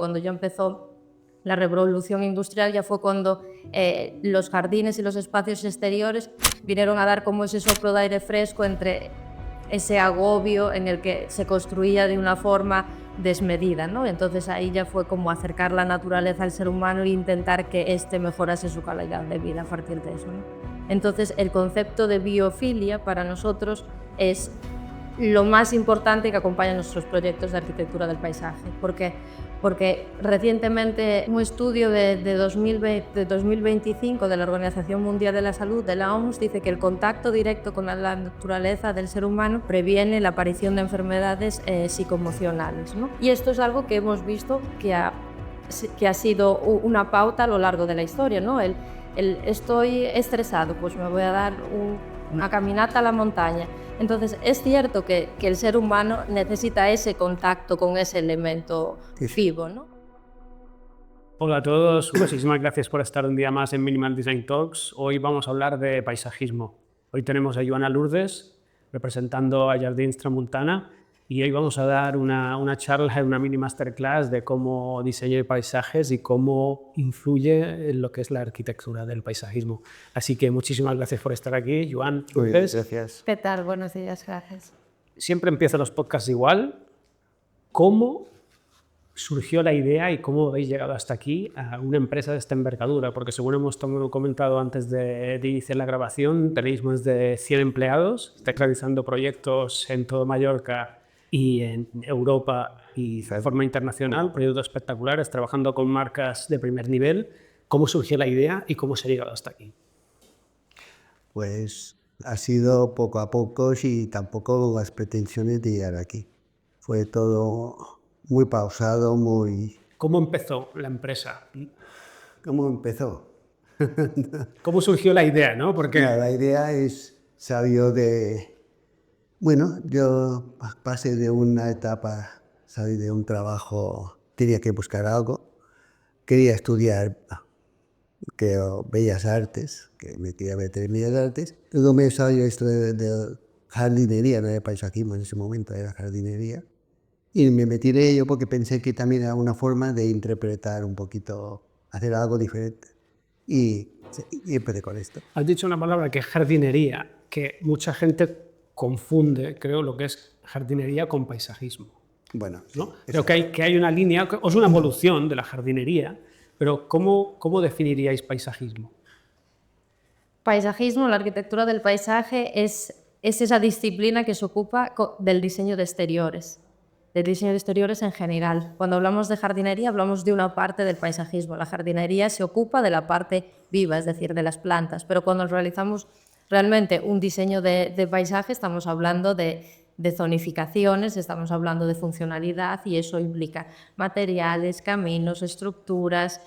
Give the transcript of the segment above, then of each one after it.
Cuando ya empezó la revolución industrial ya fue cuando los jardines y los espacios exteriores vinieron a dar como ese soplo de aire fresco entre ese agobio en el que se construía de una forma desmedida, ¿no? Entonces ahí ya fue como acercar la naturaleza al ser humano e intentar que éste mejorase su calidad de vida a partir de eso, ¿no? Entonces el concepto de biofilia para nosotros es lo más importante que acompaña nuestros proyectos de arquitectura del paisaje, porque recientemente un estudio de 2025 de la Organización Mundial de la Salud, de la OMS, dice que el contacto directo con la naturaleza del ser humano previene la aparición de enfermedades psicoemocionales, ¿no? Y esto es algo que hemos visto que ha sido una pauta a lo largo de la historia, ¿no? Estoy estresado, pues me voy a dar una caminata a la montaña. Entonces, es cierto que el ser humano necesita ese contacto con ese elemento vivo, ¿no? Hola a todos, muchísimas gracias por estar un día más en Minimal Design Talks. Hoy vamos a hablar de paisajismo. Hoy tenemos a Joana Lourdes representando a Jardins Tramuntana y hoy vamos a dar una charla, una mini masterclass de cómo diseñar paisajes y cómo influye en lo que es la arquitectura del paisajismo. Así que muchísimas gracias por estar aquí, Joan Lourdes. Gracias. ¿Qué tal? Buenos días, gracias. Siempre empiezo los podcasts igual. ¿Cómo surgió la idea y cómo habéis llegado hasta aquí a una empresa de esta envergadura? Porque según hemos comentado antes de iniciar la grabación, tenéis más de 100 empleados, estáis realizando proyectos en todo Mallorca y en Europa y de forma internacional, proyectos espectaculares, trabajando con marcas de primer nivel. ¿Cómo surgió la idea y cómo se ha llegado hasta aquí? Pues ha sido poco a poco y tampoco las pretensiones de llegar aquí. Fue todo muy pausado, muy... ¿Cómo empezó la empresa? ¿Cómo empezó? ¿Cómo surgió la idea, no? Porque La idea salió de... Bueno, yo pasé de una etapa, salí de un trabajo, tenía que buscar algo, quería estudiar Bellas Artes, que me quería meter en Bellas Artes. Luego me salió esto de jardinería, no era paisajismo en ese momento, era jardinería. Y me metí en ello porque pensé que también era una forma de interpretar un poquito, hacer algo diferente. Y empecé con esto. has dicho una palabra que es jardinería, que mucha gente confunde, creo, lo que es jardinería con paisajismo. Bueno, ¿no? sí, Creo que hay una línea, o es una evolución de la jardinería, pero ¿cómo definiríais paisajismo? Paisajismo, la arquitectura del paisaje es esa disciplina que se ocupa del diseño de exteriores en general. Cuando hablamos de jardinería hablamos de una parte del paisajismo. La jardinería se ocupa de la parte viva, es decir, de las plantas, pero cuando realizamos realmente un diseño de paisaje estamos hablando de zonificaciones, estamos hablando de funcionalidad y eso implica materiales, caminos, estructuras,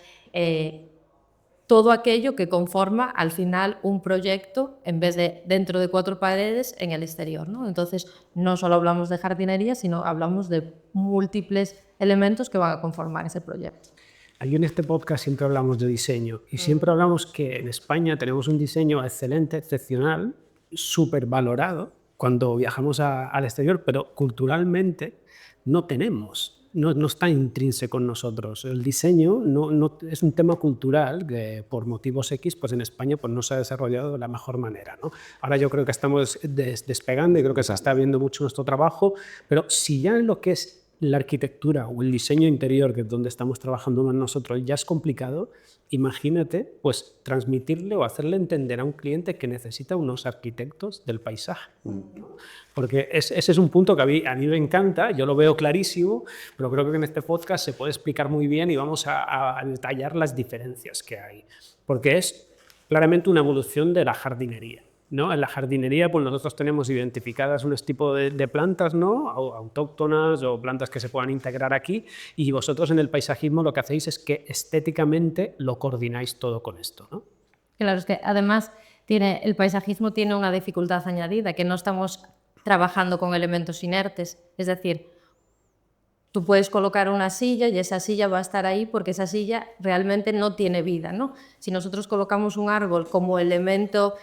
todo aquello que conforma al final un proyecto en vez de dentro de 4 paredes en el exterior, ¿no? Entonces no solo hablamos de jardinería, sino hablamos de múltiples elementos que van a conformar ese proyecto. Aquí en este podcast siempre hablamos de diseño y siempre hablamos que en España tenemos un diseño excelente, excepcional, súper valorado cuando viajamos al exterior, pero culturalmente no tenemos. No está intrínseco en nosotros. El diseño no es un tema cultural que por motivos X pues en España pues no se ha desarrollado de la mejor manera, ¿no? Ahora yo creo que estamos despegando y creo que se está viendo mucho nuestro trabajo, pero si ya en lo que es la arquitectura o el diseño interior, que es donde estamos trabajando más nosotros, ya es complicado, imagínate pues transmitirle o hacerle entender a un cliente que necesita unos arquitectos del paisaje. Porque ese es un punto que a mí me encanta, yo lo veo clarísimo, pero creo que en este podcast se puede explicar muy bien y vamos a detallar las diferencias que hay. Porque es claramente una evolución de la jardinería, ¿no? En la jardinería pues nosotros tenemos identificadas unos tipos de plantas, ¿no? Autóctonas o plantas que se puedan integrar aquí, y vosotros en el paisajismo lo que hacéis es que estéticamente lo coordináis todo con esto, ¿no? Claro, es que además el paisajismo tiene una dificultad añadida, que no estamos trabajando con elementos inertes, es decir, Tú puedes colocar una silla y esa silla va a estar ahí porque esa silla realmente no tiene vida, ¿no? Si nosotros colocamos un árbol como elemento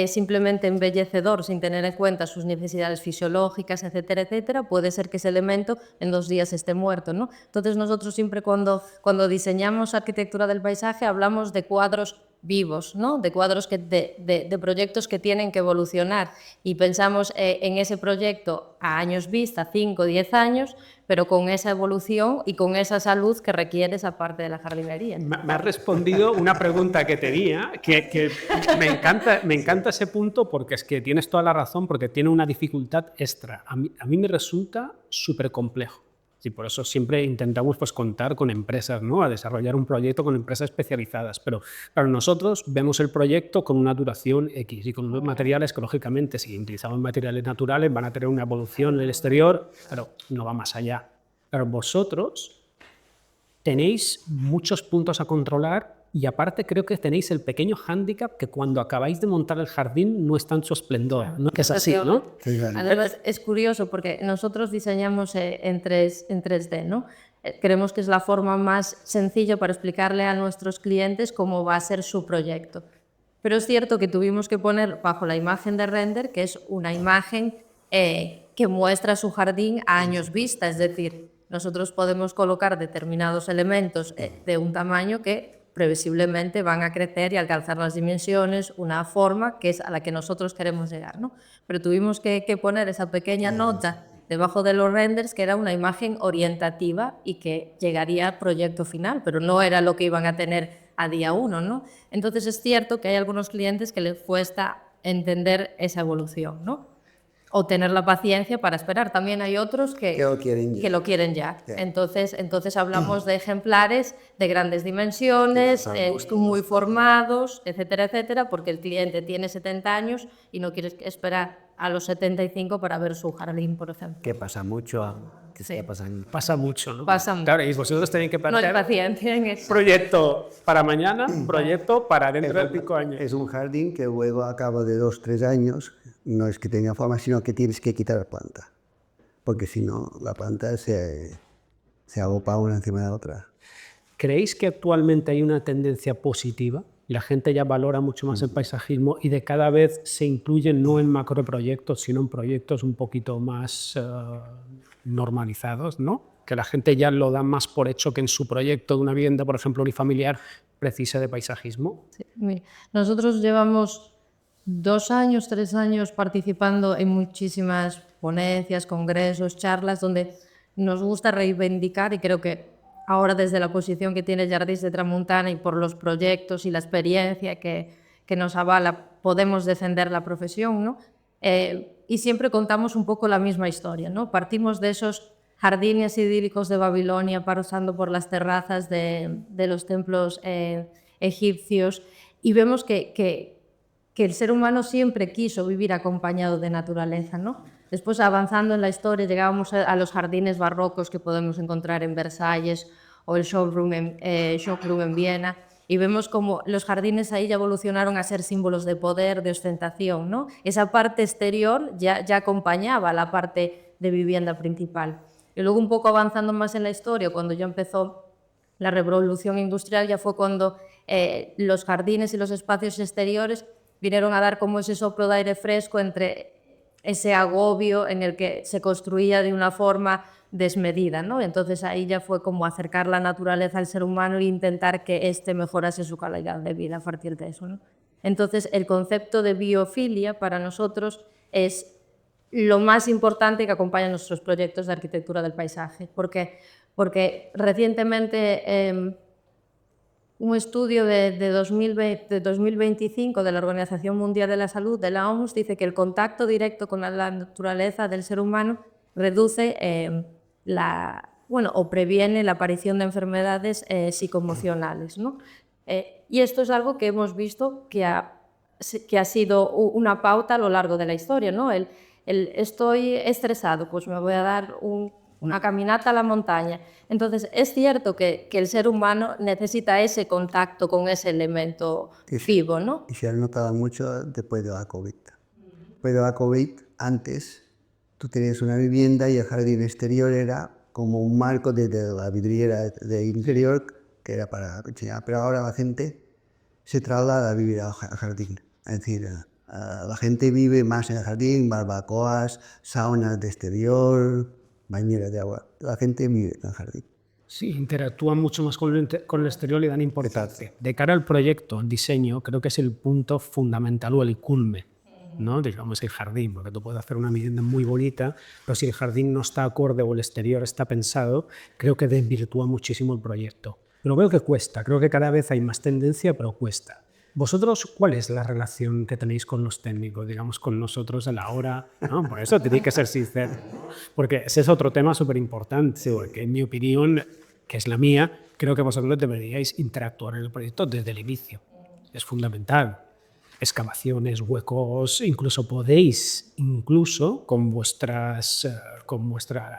simplemente embellecedor sin tener en cuenta sus necesidades fisiológicas, etcétera, etcétera, puede ser que ese elemento en 2 días esté muerto, ¿no? Entonces nosotros siempre cuando diseñamos arquitectura del paisaje hablamos de cuadros vivos, ¿no? De cuadros de proyectos que tienen que evolucionar y pensamos en ese proyecto a años vista, 5 o 10 años, pero con esa evolución y con esa salud que requiere esa parte de la jardinería. Me has respondido una pregunta que tenía, que me encanta ese punto porque es que tienes toda la razón, porque tiene una dificultad extra. A mí me resulta súper complejo. Y por eso siempre intentamos pues, contar con empresas, ¿no? A desarrollar un proyecto con empresas especializadas. Pero claro, nosotros vemos el proyecto con una duración X y con unos materiales que, lógicamente, si utilizamos materiales naturales, van a tener una evolución en el exterior, pero no va más allá. Claro, vosotros tenéis muchos puntos a controlar y aparte creo que tenéis el pequeño hándicap que cuando acabáis de montar el jardín no está en su esplendor, ¿no? Que es así, ¿no? Sí, claro. Además, es curioso porque nosotros diseñamos en 3D, ¿no? Creemos que es la forma más sencilla para explicarle a nuestros clientes cómo va a ser su proyecto. Pero es cierto que tuvimos que poner bajo la imagen de render, que es una imagen que muestra su jardín a años vista, es decir, nosotros podemos colocar determinados elementos de un tamaño que previsiblemente van a crecer y alcanzar las dimensiones, una forma que es a la que nosotros queremos llegar, ¿no? Pero tuvimos que poner esa pequeña nota debajo de los renders que era una imagen orientativa y que llegaría al proyecto final, pero no era lo que iban a tener a día 1, ¿no? Entonces es cierto que hay algunos clientes que les cuesta entender esa evolución, ¿no? O tener la paciencia para esperar. También hay otros que lo quieren ya. Yeah. Entonces hablamos de ejemplares de grandes dimensiones, muy formados, etcétera, etcétera, porque el cliente tiene 70 años y no quiere esperar a los 75 para ver su jardín, por ejemplo. Que pasa mucho. Que Sí. está pasando. Pasa mucho, ¿no? Pasa mucho. Claro, y vosotros tenéis que No hay plantear paciencia en eso. proyecto para mañana, proyecto para dentro de 5 años. Es un jardín que luego, a cabo de 2 o 3 años, no es que tenga forma, sino que tienes que quitar la planta. Porque si no, la planta se agolpa una encima de la otra. ¿Creéis que actualmente hay una tendencia positiva? La gente ya valora mucho más el paisajismo y de cada vez se incluyen no en macroproyectos, sino en proyectos un poquito más normalizados, ¿no? Que la gente ya lo da más por hecho que en su proyecto de una vivienda, por ejemplo, unifamiliar, precise de paisajismo. Sí, mira, nosotros llevamos 2 años, 3 años participando en muchísimas ponencias, congresos, charlas, donde nos gusta reivindicar y creo que ahora desde la posición que tiene Jardins de Tramuntana y por los proyectos y la experiencia que nos avala, podemos defender la profesión, ¿no? Y siempre contamos un poco la misma historia, ¿no? Partimos de esos jardines idílicos de Babilonia, pasando por las terrazas de los templos egipcios y vemos que el ser humano siempre quiso vivir acompañado de naturaleza, ¿no? Después, avanzando en la historia, llegábamos a los jardines barrocos que podemos encontrar en Versalles o el showroom en Viena, y vemos como los jardines ahí ya evolucionaron a ser símbolos de poder, de ostentación, ¿no? Esa parte exterior ya acompañaba a la parte de vivienda principal. Y luego, un poco avanzando más en la historia, cuando ya empezó la revolución industrial, ya fue cuando los jardines y los espacios exteriores vinieron a dar como ese soplo de aire fresco entre ese agobio en el que se construía de una forma desmedida, ¿no? Entonces ahí ya fue como acercar la naturaleza al ser humano e intentar que éste mejorase su calidad de vida a partir de eso, ¿no? Entonces el concepto de biofilia para nosotros es lo más importante que acompaña nuestros proyectos de arquitectura del paisaje, porque recientemente un estudio de 2025 de la Organización Mundial de la Salud, de la OMS, dice que el contacto directo con la naturaleza del ser humano reduce o previene la aparición de enfermedades psicoemocionales, ¿no? Y esto es algo que hemos visto que ha sido una pauta a lo largo de la historia, ¿no? El estoy estresado, pues me voy a dar una caminata a la montaña. Entonces, es cierto que el ser humano necesita ese contacto con ese elemento vivo, ¿no? Y se ha notado mucho después de la COVID. Después de la COVID, antes, tú tenías una vivienda y el jardín exterior era como un marco de la vidriera de interior que era para enseñar. Pero ahora la gente se traslada a vivir al jardín. Es decir, la gente vive más en el jardín, barbacoas, saunas de exterior, bañeras de agua. La gente vive en el jardín. Sí, interactúan mucho más con el exterior y dan importancia. De cara al proyecto, el diseño, creo que es el punto fundamental o el culme, ¿no? Digamos el jardín, porque tú puedes hacer una vivienda muy bonita, pero si el jardín no está acorde o el exterior está pensado, creo que desvirtúa muchísimo el proyecto. Pero veo que cuesta, creo que cada vez hay más tendencia, pero cuesta. ¿Vosotros cuál es la relación que tenéis con los técnicos, digamos, con nosotros a la hora? ¿No? Por eso tenéis que ser sincero, porque ese es otro tema súper importante, porque en mi opinión, que es la mía, creo que vosotros deberíais interactuar en el proyecto desde el inicio. Es fundamental. Excavaciones, huecos, incluso podéis, con vuestra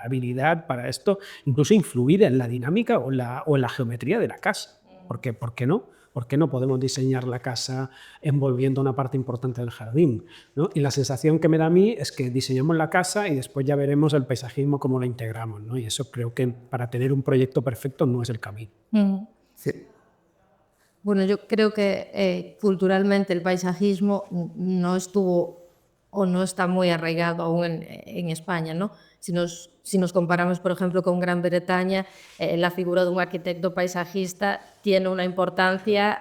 habilidad para esto, incluso influir en la dinámica o en la geometría de la casa. Porque, ¿por qué no? ¿Por qué no podemos diseñar la casa envolviendo una parte importante del jardín, ¿no? Y la sensación que me da a mí es que diseñamos la casa y después ya veremos el paisajismo cómo lo integramos, ¿no? Y eso creo que para tener un proyecto perfecto no es el camino. Sí. Bueno, yo creo que culturalmente el paisajismo no estuvo o no está muy arraigado aún en España, ¿no? Si nos comparamos, por ejemplo, con Gran Bretaña, la figura de un arquitecto paisajista tiene una importancia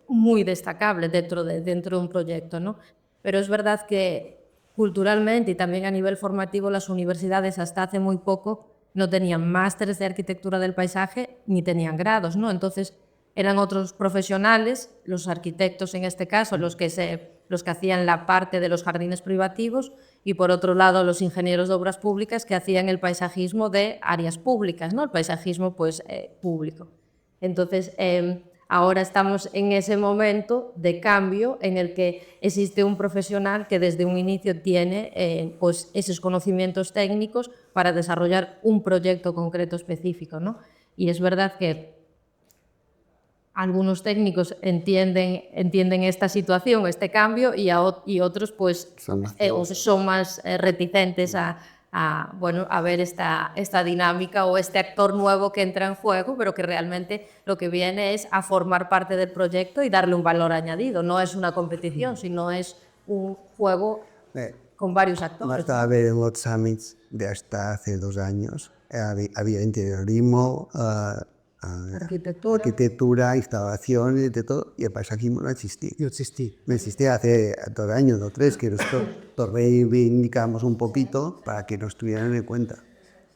muy destacable dentro de un proyecto, ¿no? Pero es verdad que culturalmente y también a nivel formativo las universidades hasta hace muy poco no tenían másteres de arquitectura del paisaje ni tenían grados, ¿no? Entonces eran otros profesionales, los arquitectos en este caso, los que hacían la parte de los jardines privativos, y por otro lado los ingenieros de obras públicas que hacían el paisajismo de áreas públicas, ¿no? El paisajismo pues público. Entonces ahora estamos en ese momento de cambio en el que existe un profesional que desde un inicio tiene pues esos conocimientos técnicos para desarrollar un proyecto concreto específico, ¿no? Y es verdad que algunos técnicos entienden esta situación, este cambio, y otros pues son más reticentes a ver esta dinámica o este actor nuevo que entra en juego, pero que realmente lo que viene es a formar parte del proyecto y darle un valor añadido. No es una competición, sino es un juego con varios actores. Basta ver en los summits de hasta hace 2 años, había interiorismo, arquitectura, instalaciones, de todo, y el paisajismo no existía. No existía hace 2 años o 3, que nosotros lo reivindicamos un poquito para que nos tuvieran en cuenta.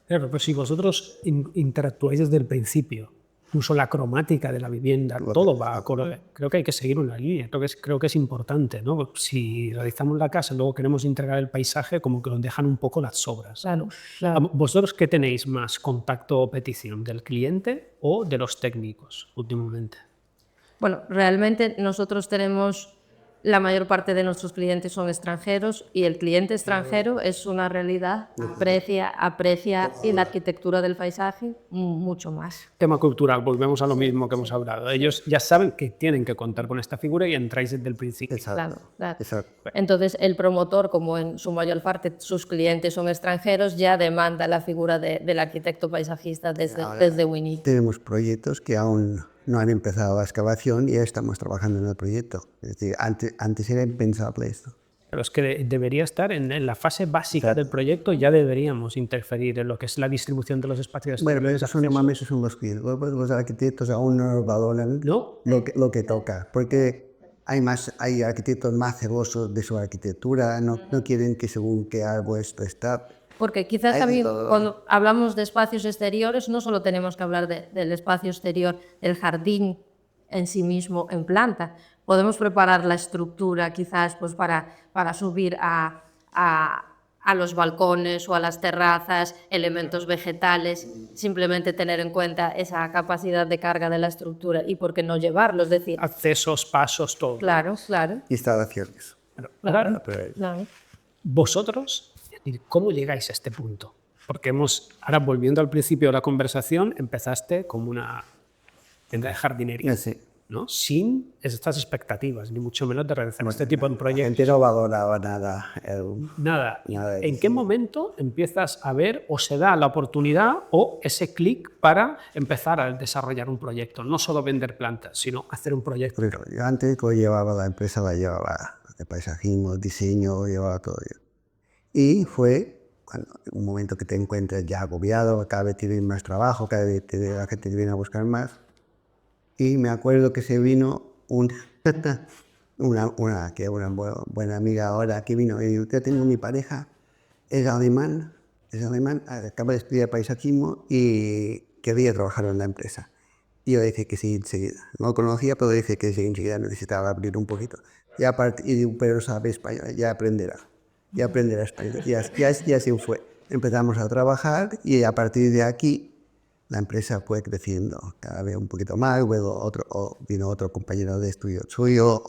Claro, pero si vosotros interactuáis desde el principio, incluso la cromática de la vivienda, todo va acorde. Creo que hay que seguir una línea, creo que es importante, ¿no? Si realizamos la casa y luego queremos integrar el paisaje, como que nos dejan un poco las sobras. Claro, claro. ¿Vosotros qué tenéis más, contacto o petición, del cliente o de los técnicos últimamente? Bueno, realmente nosotros tenemos, la mayor parte de nuestros clientes son extranjeros, y el cliente extranjero es una realidad, aprecia la arquitectura del paisaje mucho más. Tema cultural, volvemos a lo mismo que hemos hablado. Ellos ya saben que tienen que contar con esta figura y entráis desde el principio. Exacto. Claro. Exacto. Entonces el promotor, como en su mayor parte sus clientes son extranjeros, ya demanda la figura del arquitecto paisajista desde un inicio. Tenemos proyectos que aún no han empezado la excavación y ya estamos trabajando en el proyecto. Es decir, antes era impensable esto. Pero es que debería estar en la fase básica del proyecto, ya deberíamos interferir en lo que es la distribución de los espacios. Bueno, pero esos son los clientes. Los arquitectos aún no valoran lo que toca, porque hay arquitectos más celosos de su arquitectura, no quieren que según qué árbol esto está. Porque quizás también cuando hablamos de espacios exteriores no solo tenemos que hablar del espacio exterior, del jardín en sí mismo en planta. Podemos preparar la estructura quizás pues para subir a los balcones o a las terrazas, elementos vegetales, simplemente tener en cuenta esa capacidad de carga de la estructura y por qué no llevarlo, es decir... Accesos, pasos, todo. Claro, claro. Instalaciones. Claro. Vosotros, ¿cómo llegáis a este punto? Porque ahora volviendo al principio de la conversación, empezaste como una tienda de jardinería. Sí. ¿no? Sin estas expectativas, ni mucho menos de realizar este tipo de La proyectos. gente no valoraba nada. Nada. Nada de ¿En eso. qué momento empiezas a ver o se da la oportunidad o ese clic para empezar a desarrollar un proyecto? No solo vender plantas, sino hacer un proyecto. Pero yo antes que llevaba la empresa, la llevaba de paisajismo, diseño, llevaba todo yo. Y fue un momento que te encuentras ya agobiado, cada vez tienes más trabajo, cada vez la gente te viene a buscar más. Y me acuerdo que se vino que es una buena amiga ahora, que vino y dijo, yo tengo mi pareja, es alemán, acaba de estudiar paisajismo y quería trabajar en la empresa. Y yo dije que sí enseguida. No lo conocía, pero dije que sí enseguida, necesitaba abrir un poquito. Y digo, pero sabe español, ya aprenderá español. Y así fue. Empezamos a trabajar y a partir de aquí la empresa fue creciendo cada vez un poquito más. Luego vino otro compañero de estudio suyo,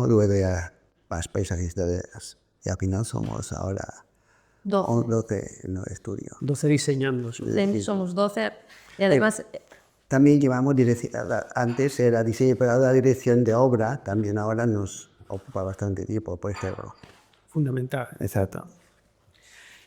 luego ya más paisajistas. Y al final somos ahora 12 en el estudio. 12 diseñando. Somos 12 y además... También llevamos antes era diseño, pero la dirección de obra también ahora nos ocupa bastante tiempo, por ejemplo. Fundamental. Exacto.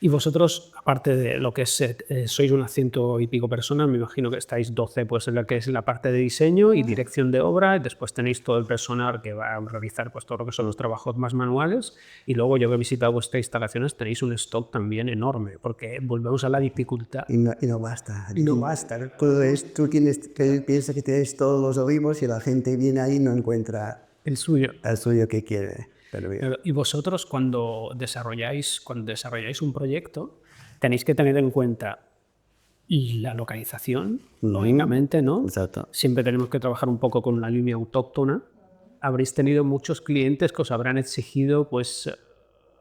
Y vosotros, aparte de lo que es, sois unas 100 y pico personas, me imagino que estáis 12 pues, en la que es la parte de diseño y dirección de obra, y después tenéis todo el personal que va a realizar pues, todo lo que son los trabajos más manuales, y luego yo que he visitado vuestras instalaciones tenéis un stock también enorme, porque volvemos a la dificultad. Y no basta. Y no basta. Tú piensas que tienes todos los olivos y la gente viene ahí y no encuentra El suyo. el suyo que quiere. Pero bien. Y vosotros cuando desarrolláis un proyecto tenéis que tener en cuenta la localización, lógicamente, ¿no? Exacto. Siempre tenemos que trabajar un poco con una línea autóctona. Habréis tenido muchos clientes que os habrán exigido pues,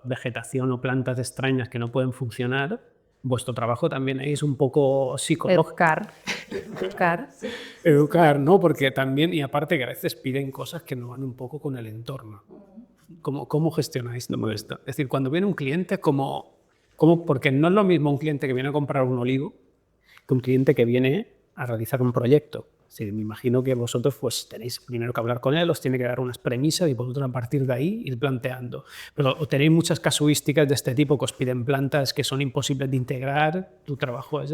vegetación o plantas extrañas que no pueden funcionar. Vuestro trabajo también es un poco psicológico. Educar, ¿no? Porque también, y aparte que a veces piden cosas que no van un poco con el entorno. ¿Cómo gestionáis todo esto? Es decir, cuando viene un cliente, porque no es lo mismo un cliente que viene a comprar un olivo que un cliente que viene a realizar un proyecto. Sí, me imagino que vosotros pues, tenéis primero que hablar con él, os tiene que dar unas premisas y vosotros a partir de ahí ir planteando. Pero tenéis muchas casuísticas de este tipo que os piden plantas que son imposibles de integrar. ¿Tu trabajo es?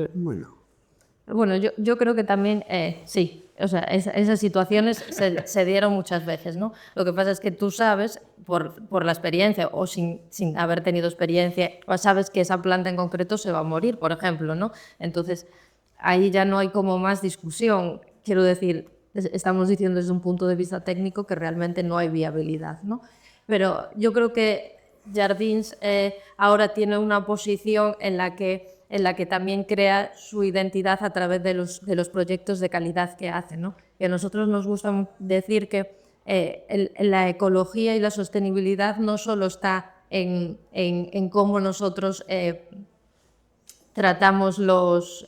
Bueno, yo creo que también sí, o sea, esas situaciones se dieron muchas veces, ¿no? Lo que pasa es que tú sabes, por la experiencia o sin haber tenido experiencia, pues sabes que esa planta en concreto se va a morir, por ejemplo, ¿no? Entonces, ahí ya no hay como más discusión. Quiero decir, estamos diciendo desde un punto de vista técnico que realmente no hay viabilidad, ¿no? Pero yo creo que Jardins ahora tiene una posición en la que también crea su identidad a través de los proyectos de calidad que hace, ¿no? Y a nosotros nos gusta decir que la ecología y la sostenibilidad no solo está en cómo nosotros tratamos los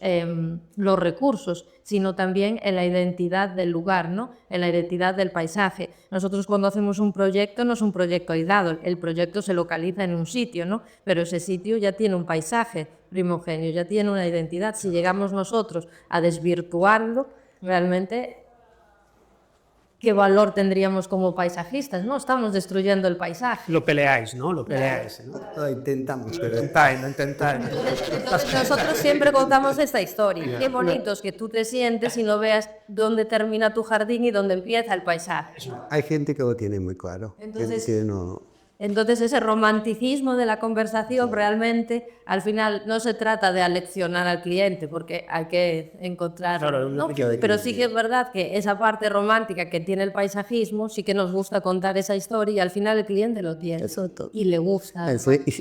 recursos, sino también en la identidad del lugar, ¿no? En la identidad del paisaje. Nosotros cuando hacemos un proyecto no es un proyecto aislado, el proyecto se localiza en un sitio, ¿no? Pero ese sitio ya tiene un paisaje primogenio, ya tiene una identidad. Si llegamos nosotros a desvirtuarlo, realmente, ¿qué valor tendríamos como paisajistas? No estamos destruyendo el paisaje. Lo peleáis, ¿no? Lo peleáis, ¿no? Lo intentamos, pero Intentáis. Entonces nosotros siempre contamos esta historia. Qué bonito es que tú te sientes y no veas dónde termina tu jardín y dónde empieza el paisaje. hay gente que lo tiene muy claro. Entonces ese romanticismo de la conversación realmente al final no se trata de aleccionar al cliente porque hay que encontrar, ¿no? Pero sí que es verdad que esa parte romántica que tiene el paisajismo sí que nos gusta contar esa historia y al final el cliente lo tiene y le gusta.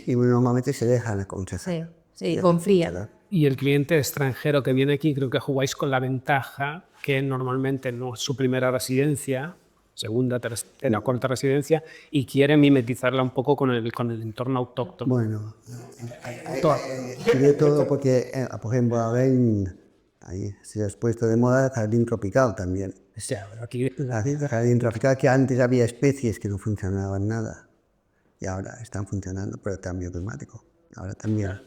Y normalmente se dejan aconsejar. Sí, confía. Y el cliente extranjero que viene aquí, creo que jugáis con la ventaja que normalmente no es su primera residencia, segunda, tercera, cuarta residencia, y quiere mimetizarla un poco con el entorno autóctono. Bueno, de todo porque, por ejemplo, ahora ahí se ha puesto de moda el jardín tropical también. O sea, pero aquí El jardín tropical, que antes había especies que no funcionaban nada y ahora están funcionando por el cambio climático. Ahora también.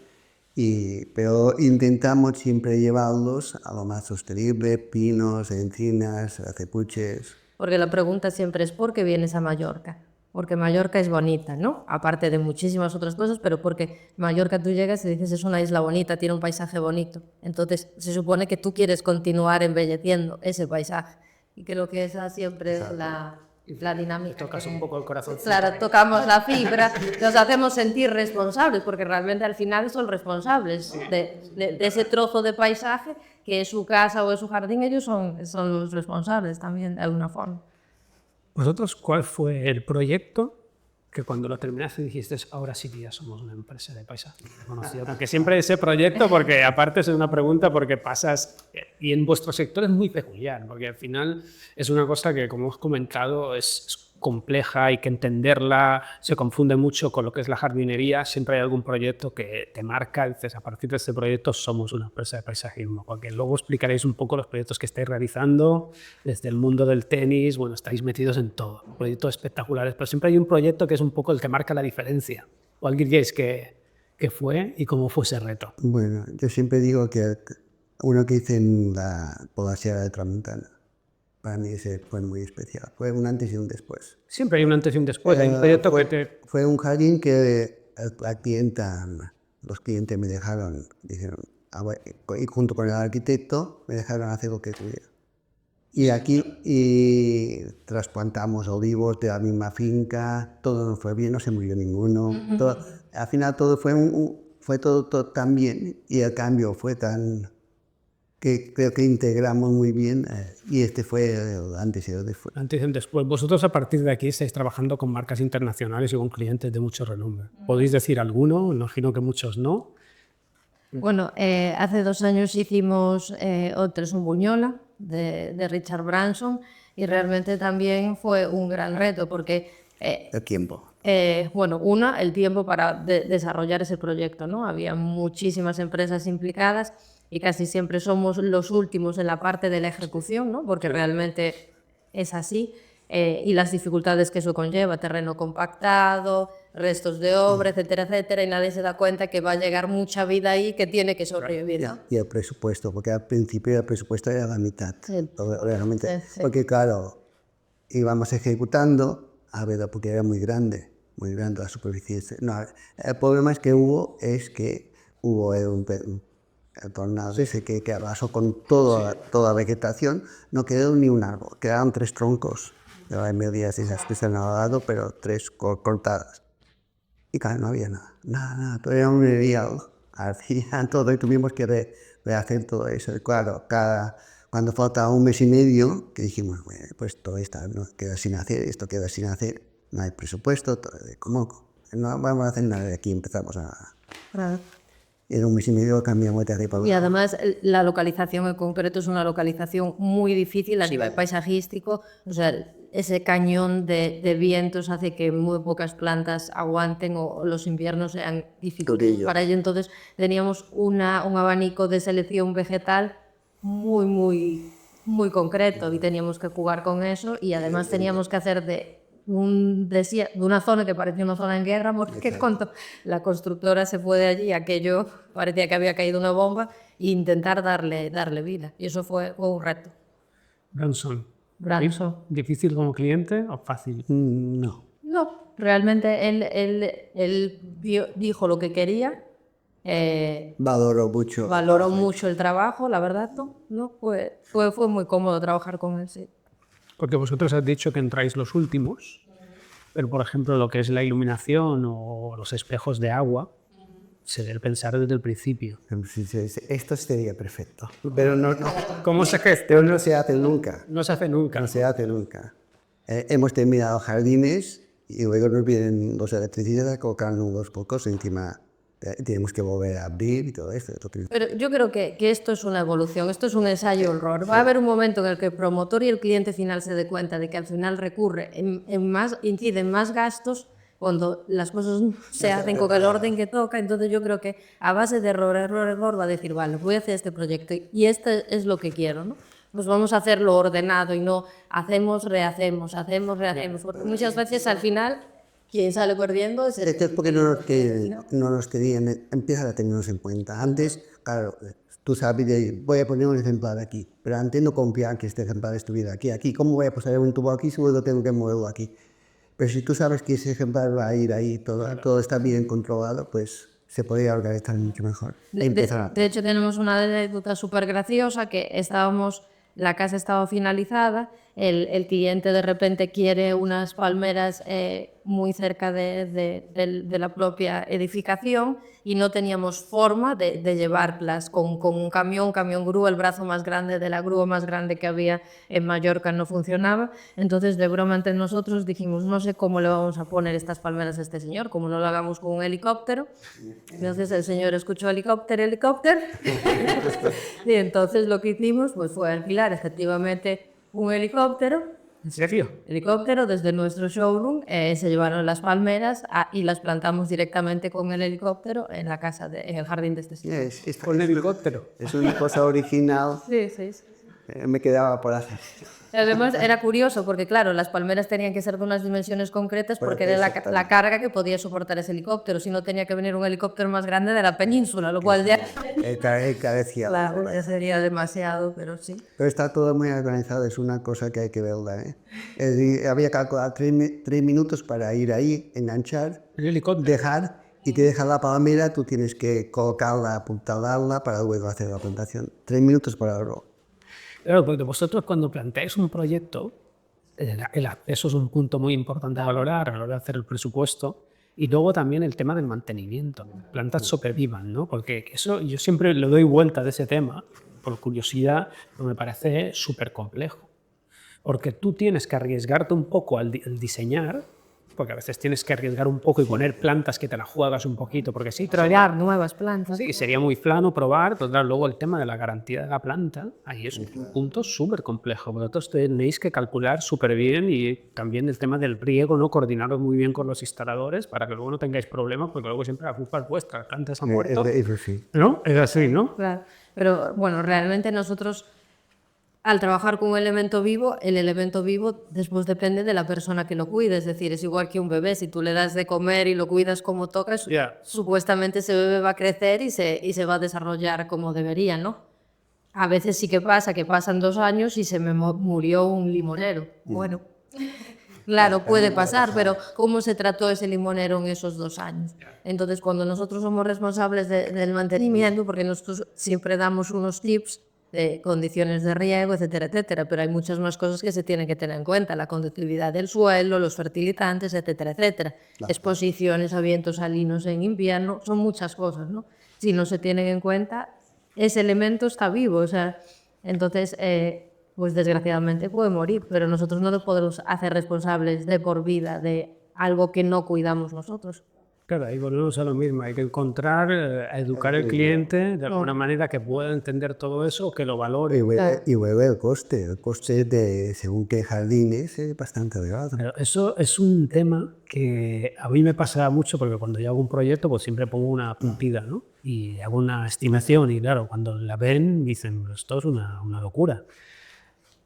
Pero intentamos siempre llevarlos a lo más sostenible, pinos, encinas, acepuches. porque la pregunta siempre es ¿por qué vienes a Mallorca? Porque Mallorca es bonita, ¿no? Aparte de muchísimas otras cosas, pero porque Mallorca tú llegas y dices es una isla bonita, tiene un paisaje bonito. Entonces se supone que tú quieres continuar embelleciendo ese paisaje. Y creo que esa siempre es la dinámica. Tocas un poco el corazón. Claro, tocamos la fibra, nos hacemos sentir responsables, porque realmente al final son responsables de ese trozo de paisaje que es su casa o es su jardín, ellos son los responsables también de alguna forma. ¿Vosotros cuál fue el proyecto que cuando lo terminaste dijiste ahora sí que ya somos una empresa de paisaje reconocida? Aunque siempre ese proyecto, porque aparte es una pregunta porque pasas, y en vuestro sector es muy peculiar, porque al final es una cosa que, como hemos comentado, es compleja, hay que entenderla, se confunde mucho con lo que es la jardinería, siempre hay algún proyecto que te marca, dices, a partir de este proyecto somos una empresa de paisajismo, porque luego explicaréis un poco los proyectos que estáis realizando, desde el mundo del tenis, bueno, estáis metidos en todo, proyectos espectaculares, pero siempre hay un proyecto que es un poco el que marca la diferencia. ¿O alguien diréis que fue y cómo fue ese reto? Bueno, yo siempre digo que uno que hice en por la Sierra de Tramuntana, para mí ese fue muy especial. Fue un antes y un después. Siempre hay un antes y un después. Hay un proyecto que te... Fue un jardín que los clientes me dejaron, dijeron, y junto con el arquitecto me dejaron hacer lo que tuviera. Y aquí trasplantamos olivos de la misma finca, todo nos fue bien, no se murió ninguno. Al final todo fue todo tan bien y el cambio fue tan... que creo que integramos muy bien y este fue el antes y el después. Antes y el después. Vosotros a partir de aquí estáis trabajando con marcas internacionales y con clientes de mucho renombre. ¿Podéis decir alguno? Imagino que muchos no. Bueno, hace 2 años hicimos Otros un Buñola de Richard Branson y realmente también fue un gran reto porque... El tiempo. Bueno, el tiempo para desarrollar ese proyecto, ¿no? Había muchísimas empresas implicadas y casi siempre somos los últimos en la parte de la ejecución, ¿no? Porque realmente es así. Y las dificultades que eso conlleva, terreno compactado, restos de obra, etcétera, etcétera, y nadie se da cuenta que va a llegar mucha vida ahí que tiene que sobrevivir, ¿no? Y el presupuesto, porque al principio el presupuesto era la mitad, Sí. realmente. Sí. Porque claro, íbamos ejecutando, porque era muy grande la superficie. No, el problema es que hubo el tornado ese que arrasó con toda la vegetación, no quedó ni un árbol, quedaron 3 troncos. En medias esas que se han dado, pero 3 cortadas. Y claro, no había nada, todo era un erial, ardían todo y tuvimos que rehacer todo eso. Y claro, cuando faltaba 1 mes y medio, que dijimos, bueno, pues todo esto queda sin hacer, no hay presupuesto, ¿cómo? No vamos a hacer nada de aquí, empezamos a... Claro. En 1 mes y medio cambiamos de arriba para abajo. Y además la localización en concreto es una localización muy difícil a nivel paisajístico, o sea, ese cañón de vientos hace que muy pocas plantas aguanten o los inviernos sean difíciles para ello. Entonces teníamos un abanico de selección vegetal muy concreto y teníamos que jugar con eso y además teníamos que hacer de una zona que parecía una zona en guerra, porque cuando la constructora se fue de allí, aquello parecía que había caído una bomba, e intentar darle vida. Y eso fue un reto. Branson. Branson. ¿Difícil como cliente o fácil? No. No, realmente él dijo lo que quería. Valoró mucho. Valoró mucho el trabajo, la verdad, no fue muy cómodo trabajar con él, sí. Porque vosotros habéis dicho que entráis los últimos, pero por ejemplo lo que es la iluminación o los espejos de agua, se debe pensar desde el principio. Esto sería perfecto, pero no. ¿Cómo se gestiona? No se hace nunca. No se hace nunca. No se hace nunca. Hemos terminado jardines y luego nos vienen los electricistas colocando unos pocos encima. Tenemos que volver a abrir y todo esto. Pero yo creo que esto es una evolución, esto es un ensayo-error. Va a haber un momento en el que el promotor y el cliente final se dé cuenta de que al final incide en más gastos cuando las cosas se hacen con el orden que toca. Entonces yo creo que a base de error va a decir, vale, voy a hacer este proyecto y este es lo que quiero, ¿no? Pues vamos a hacerlo ordenado y no rehacemos. Porque muchas veces al final quien sale perdiendo es porque no nos querían, empiezan a tenernos en cuenta. Antes, claro, tú sabes, voy a poner un ejemplar aquí, pero antes no confiar que este ejemplar estuviera aquí. Aquí, ¿cómo voy a poner un tubo aquí si luego tengo que moverlo aquí? Pero si tú sabes que ese ejemplar va a ir ahí, todo está bien controlado, pues se podría organizar mucho mejor. De hecho, tenemos una anécdota súper graciosa que la casa estaba finalizada, el cliente de repente quiere unas palmeras muy cerca de la propia edificación y no teníamos forma de llevarlas con un camión grúa, el brazo más grande de la grúa más grande que había en Mallorca no funcionaba. Entonces, de broma entre nosotros dijimos, no sé cómo le vamos a poner estas palmeras a este señor, como no lo hagamos con un helicóptero. Entonces el señor escuchó helicóptero. Y entonces lo que hicimos pues, fue alquilar efectivamente un helicóptero. ¿En serio? Helicóptero desde nuestro showroom, se llevaron las palmeras y las plantamos directamente con el helicóptero en la casa, en el jardín de este señor. Con el helicóptero. Es una cosa original. Sí. Me quedaba por hacer. Además era curioso porque claro, las palmeras tenían que ser de unas dimensiones concretas porque era la carga que podía soportar ese helicóptero, si no tenía que venir un helicóptero más grande de la península, lo cual ya Carecía. claro, ya sería demasiado, pero sí. Pero está todo muy organizado, es una cosa que hay que verla. Es decir, había calculado 3 minutos para ir ahí, enganchar, El helicóptero. dejar, y te deja la palmera, tú tienes que colocarla, apuntalarla para luego hacer la plantación. 3 minutos para algo. Claro, porque vosotros cuando planteáis un proyecto, el acceso es un punto muy importante a valorar a la hora de hacer el presupuesto, y luego también el tema del mantenimiento, plantas sobrevivan, ¿no? Porque eso yo siempre le doy vuelta de ese tema, por curiosidad, pero me parece súper complejo. Porque tú tienes que arriesgarte un poco al diseñar, porque a veces tienes que arriesgar un poco y poner plantas que te la juegas un poquito, porque sí, Crear nuevas plantas. sí, sería muy plano probar, pero claro, luego el tema de la garantía de la planta, ahí es un punto súper complejo. Vosotros tenéis que calcular súper bien y también el tema del riego, ¿no? Coordinaros muy bien con los instaladores para que luego no tengáis problemas, porque luego siempre la culpa es vuestra, las plantas han muerto. Eso sí. ¿No? Es así, ¿no? Claro. Pero bueno, realmente nosotros al trabajar con un elemento vivo, el elemento vivo después depende de la persona que lo cuide. Es decir, es igual que un bebé. Si tú le das de comer y lo cuidas como tocas, supuestamente ese bebé va a crecer y se va a desarrollar como debería, ¿no? A veces sí que pasa, que pasan 2 años y se me murió un limonero. Bueno, claro, puede pasar, pero ¿cómo se trató ese limonero en esos 2 años? Entonces, cuando nosotros somos responsables del mantenimiento, porque nosotros siempre damos unos tips de condiciones de riego, etcétera, etcétera, pero hay muchas más cosas que se tienen que tener en cuenta, la conductividad del suelo, los fertilizantes, etcétera, etcétera. Claro. Exposiciones a vientos salinos en invierno, son muchas cosas, ¿no? Si no se tienen en cuenta, ese elemento está vivo, o sea, entonces, pues desgraciadamente puede morir, pero nosotros no lo podemos hacer responsables de por vida de algo que no cuidamos nosotros. Claro, ahí volvemos a lo mismo, hay que encontrar, educar al cliente de alguna manera que pueda entender todo eso, que lo valore. Y vuelve el coste de según qué jardines es bastante elevado. Pero eso es un tema que a mí me pasa mucho porque cuando yo hago un proyecto pues siempre pongo una puntida, ¿no? Y hago una estimación y claro, cuando la ven dicen, esto es una locura.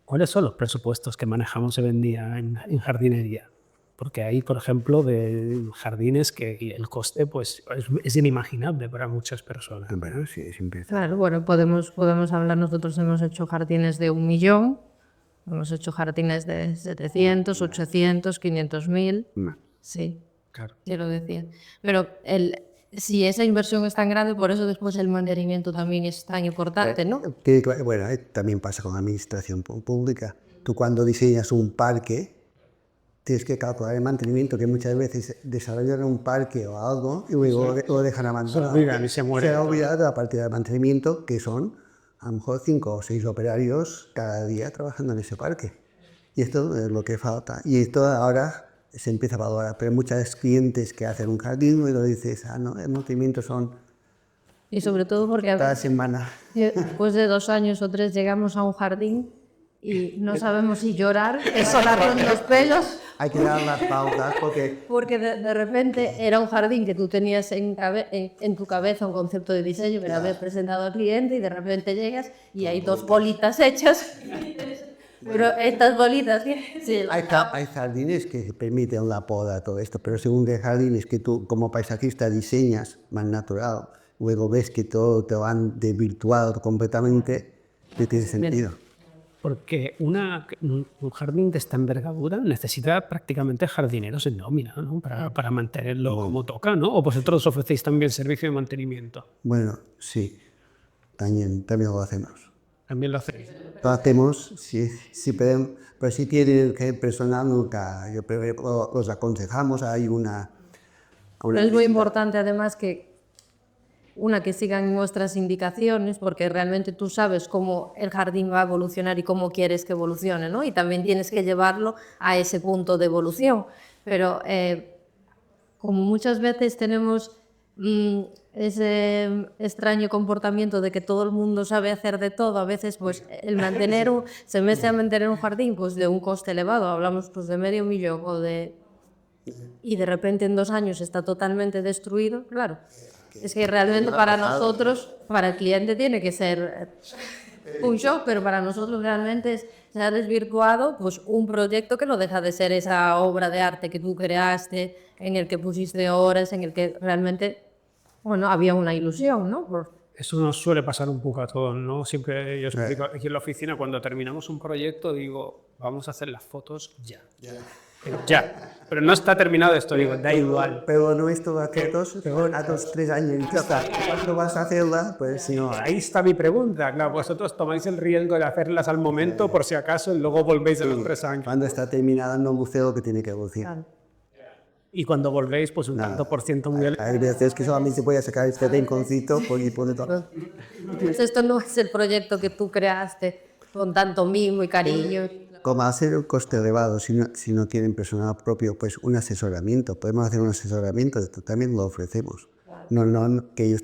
¿Cuáles son los presupuestos que manejamos hoy en día en jardinería? Porque hay, por ejemplo, de jardines que el coste pues, es inimaginable para muchas personas. Bueno, sí, es Claro, bueno, podemos hablar, nosotros hemos hecho jardines de 1 millón, hemos hecho jardines de 700, 800, 500.000. No. Sí, claro. Quiero decir. Pero si esa inversión es tan grande, por eso después el mantenimiento también es tan importante, ¿no? Bueno, también pasa con la administración pública. Tú cuando diseñas un parque, tienes que calcular el mantenimiento, que muchas veces desarrollan un parque o algo y luego lo dejan abandonado. Se muere. Se ha olvidado la parte del mantenimiento, que son a lo mejor 5 o 6 operarios cada día trabajando en ese parque. Y esto es lo que falta. Y esto ahora se empieza a valorar. Pero muchos clientes que hacen un jardín y lo dices, no, el mantenimiento son... Y sobre todo porque cada semana. Después de 2 años o 3 llegamos a un jardín y no sabemos si llorar, solarnos los pelos. Hay que dar las pautas porque de repente era un jardín que tú tenías en tu cabeza un concepto de diseño que habías presentado al cliente y de repente llegas y hay 2 bolitas hechas. Pero estas bolitas... Sí, hay jardines que permiten la poda, todo esto, pero según qué jardines que tú como paisajista diseñas más natural, luego ves que todo te lo han desvirtuado completamente, no tiene sentido. Porque un jardín de esta envergadura necesita prácticamente jardineros en nómina, ¿no? Para mantenerlo como toca, ¿no? ¿O vosotros ofrecéis también servicio de mantenimiento? Bueno, sí, también lo hacemos. También lo hacéis. Lo hacemos, sí podemos, pero si tienen que personal nunca, yo los aconsejamos, hay una Pero es muy importante además que sigan nuestras indicaciones, porque realmente tú sabes cómo el jardín va a evolucionar y cómo quieres que evolucione, ¿no? Y también tienes que llevarlo a ese punto de evolución. Pero como muchas veces tenemos ese extraño comportamiento de que todo el mundo sabe hacer de todo, a veces pues se mete a mantener un jardín pues de un coste elevado, hablamos pues de medio millón y de repente en 2 años está totalmente destruido, claro. Es que realmente para nosotros, para el cliente tiene que ser un shock, pero para nosotros realmente se ha desvirtuado pues un proyecto que no deja de ser esa obra de arte que tú creaste, en el que pusiste horas, en el que realmente, bueno, había una ilusión, ¿no? Eso nos suele pasar un poco a todos, ¿no? Siempre yo explico aquí en la oficina, cuando terminamos un proyecto, digo, vamos a hacer las fotos ya. Pero no está terminado esto, digo, da igual. Pero no esto va a hacer a 2-3 años. ¿Cuándo vas a hacerla? Pues no, ahí está mi pregunta. Claro, vosotros tomáis el riesgo de hacerlas al momento por si acaso y luego volvéis a los 3 años. Cuando está terminada no buceo que tiene que bucear. Claro. Y cuando volvéis, pues un tanto por ciento muy elevado. Hay veces que solamente voy a sacar este rinconcito y pone todo. Pues esto no es el proyecto que tú creaste con tanto mimo y cariño. Como hacer un coste elevado, si no tienen personal propio, pues un asesoramiento. Podemos hacer un asesoramiento, esto también lo ofrecemos. No que ellos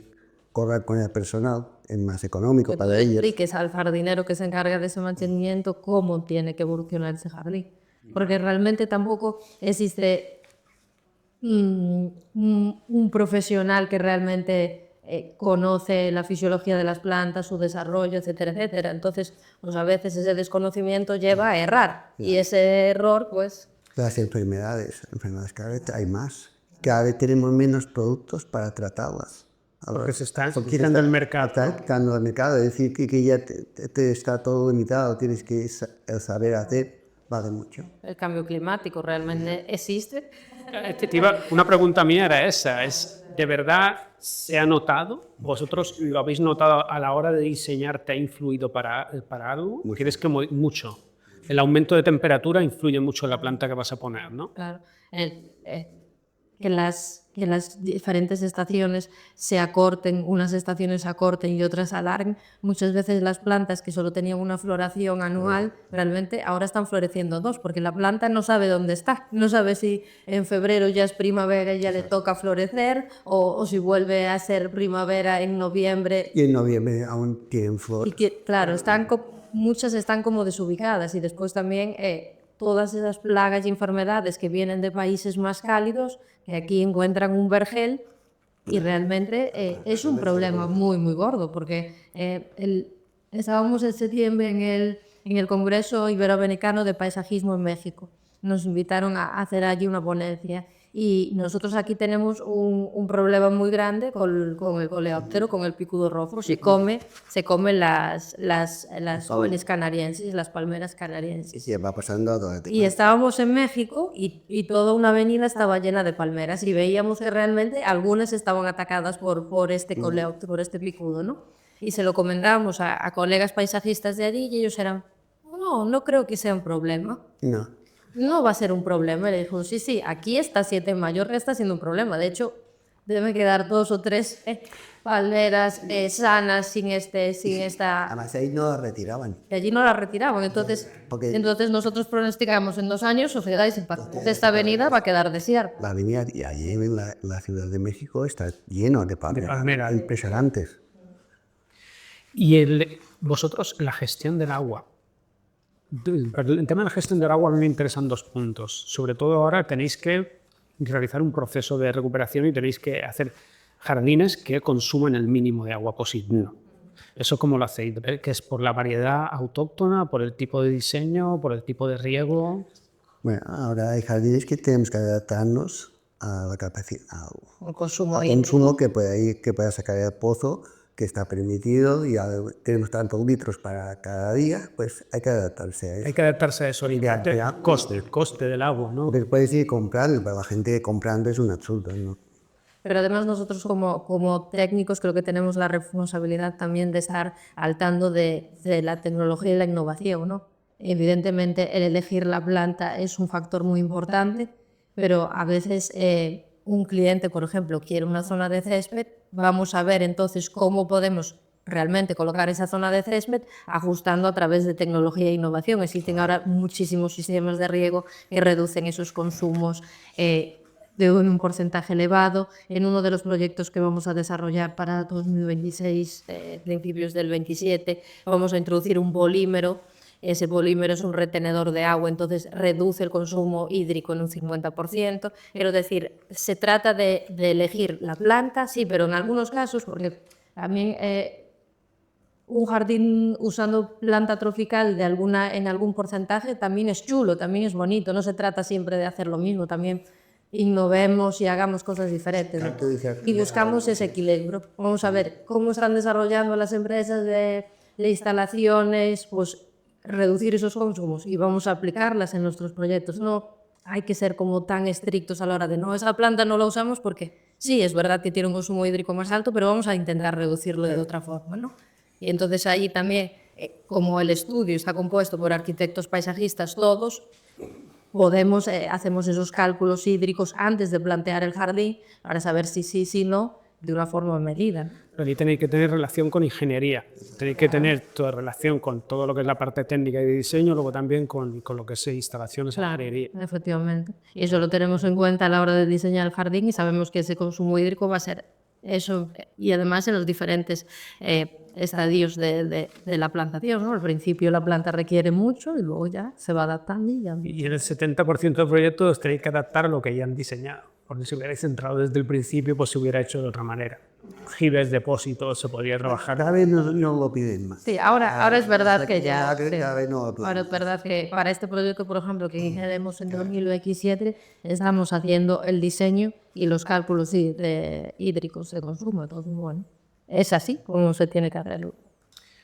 corran con el personal, es más económico para ellos. Expliques al jardinero que se encarga de ese mantenimiento cómo tiene que evolucionar ese jardín. Porque realmente tampoco existe un profesional que realmente conoce la fisiología de las plantas, su desarrollo, etcétera, etcétera. Entonces, pues a veces ese desconocimiento lleva a errar. Y ese error, pues... Las enfermedades cada vez hay más. Cada vez tenemos menos productos para tratarlas. Porque se están quitando del mercado. Está quitando del mercado, es decir, que ya te está todo limitado, tienes que saber hacer, vale mucho. El cambio climático realmente existe. Una pregunta mía era esa, ¿de verdad se ha notado? ¿Vosotros lo habéis notado a la hora de diseñar? ¿Te ha influido para algo? ¿Quieres que mucho? El aumento de temperatura influye mucho en la planta que vas a poner, ¿no? Claro. Que las diferentes estaciones se acorten, unas estaciones se acorten y otras alarguen. Muchas veces las plantas que solo tenían una floración anual, realmente ahora están floreciendo 2, porque la planta no sabe dónde está. No sabe si en febrero ya es primavera y ya le toca florecer, o si vuelve a ser primavera en noviembre. Y en noviembre aún tienen flor. Y que, claro, muchas están como desubicadas, y después también todas esas plagas y enfermedades que vienen de países más cálidos, que aquí encuentran un vergel, y realmente es un problema muy, muy gordo, porque estábamos en septiembre en el Congreso Iberoamericano de Paisajismo en México. Nos invitaron a hacer allí una ponencia, y nosotros aquí tenemos un problema muy grande con el coleóptero, con el picudo rojo. Se come las jóvenes canarienses, las palmeras canarienses. Y va pasando todo el tiempo. Y estábamos en México y toda una avenida estaba llena de palmeras, y veíamos que realmente algunas estaban atacadas por este coleóptero, por este picudo, ¿no? Y se lo comentábamos a colegas paisajistas de allí, y ellos eran, no creo que sea un problema. No va a ser un problema. Y le dijo, sí, aquí está 7 en Mallorca, está siendo un problema. De hecho, deben quedar 2 o 3 palmeras sanas sin esta... Además, ahí no la retiraban. Y allí no la retiraban. Entonces nosotros pronosticamos en 2 años, os quedáis en paz. Esta avenida va a quedar desierta. La avenida, y allí en la Ciudad de México está lleno de palmeras. Impresionantes. Y vosotros, la gestión del agua. El tema de la gestión del agua a mí me interesan 2 puntos. Sobre todo ahora tenéis que realizar un proceso de recuperación y tenéis que hacer jardines que consuman el mínimo de agua posible. ¿Eso cómo lo hacéis? ¿Que es por la variedad autóctona, por el tipo de diseño, por el tipo de riego? Bueno, ahora hay jardines que tenemos que adaptarnos a la capacidad, Un consumo al hídrico. consumo que pueda sacar el pozo, que está permitido, y tenemos tantos litros para cada día, pues hay que adaptarse a eso. Hay que adaptarse a eso. Ya. Coste del agua, ¿no? Porque puedes ir comprando, pero la gente comprando es un absurdo, ¿no? Pero además nosotros como técnicos creo que tenemos la responsabilidad también de estar al tanto de la tecnología y la innovación, ¿no? Evidentemente el elegir la planta es un factor muy importante, pero a veces un cliente, por ejemplo, quiere una zona de césped, vamos a ver entonces cómo podemos realmente colocar esa zona de césped ajustando a través de tecnología e innovación. Existen ahora muchísimos sistemas de riego que reducen esos consumos de un porcentaje elevado. En uno de los proyectos que vamos a desarrollar para 2026, principios del 27, vamos a introducir un polímero. Ese polímero es un retenedor de agua, entonces reduce el consumo hídrico en un 50%. Quiero decir, se trata de elegir la planta, sí, pero en algunos casos, porque también un jardín usando planta tropical en algún porcentaje también es chulo, también es bonito. No se trata siempre de hacer lo mismo, también innovemos y hagamos cosas diferentes, ¿no? Y buscamos ese equilibrio. Vamos a ver cómo están desarrollando las empresas de instalaciones, pues reducir esos consumos y vamos a aplicarlas en nuestros proyectos. No hay que ser como tan estrictos a la hora de no, esa planta no la usamos porque sí, es verdad que tiene un consumo hídrico más alto, pero vamos a intentar reducirlo de otra forma, ¿no? Y entonces ahí también, como el estudio está compuesto por arquitectos paisajistas todos, hacemos esos cálculos hídricos antes de plantear el jardín para saber si sí, si no, de una forma medida. Pero ahí tenéis que tener relación con ingeniería, tenéis que tener toda relación con todo lo que es la parte técnica y de diseño, luego también con lo que es instalaciones, ingeniería. Efectivamente. Y eso lo tenemos en cuenta a la hora de diseñar el jardín y sabemos que ese consumo hídrico va a ser eso. Y además en los diferentes estadios de la plantación, ¿no? Al principio la planta requiere mucho y luego ya se va adaptando y ya. Y en el 70% de proyectos tenéis que adaptar a lo que ya han diseñado. Porque si hubierais entrado desde el principio, pues se hubiera hecho de otra manera. Gibes, depósitos, se podría trabajar. Cada vez no lo piden más. Sí, ahora es verdad que ya. Cada vez no lo piden. Ahora es verdad que para este proyecto, por ejemplo, que iniciaremos en 2027, estamos haciendo el diseño y los cálculos hídricos de consumo. Entonces, bueno, es así como se tiene que hacerlo.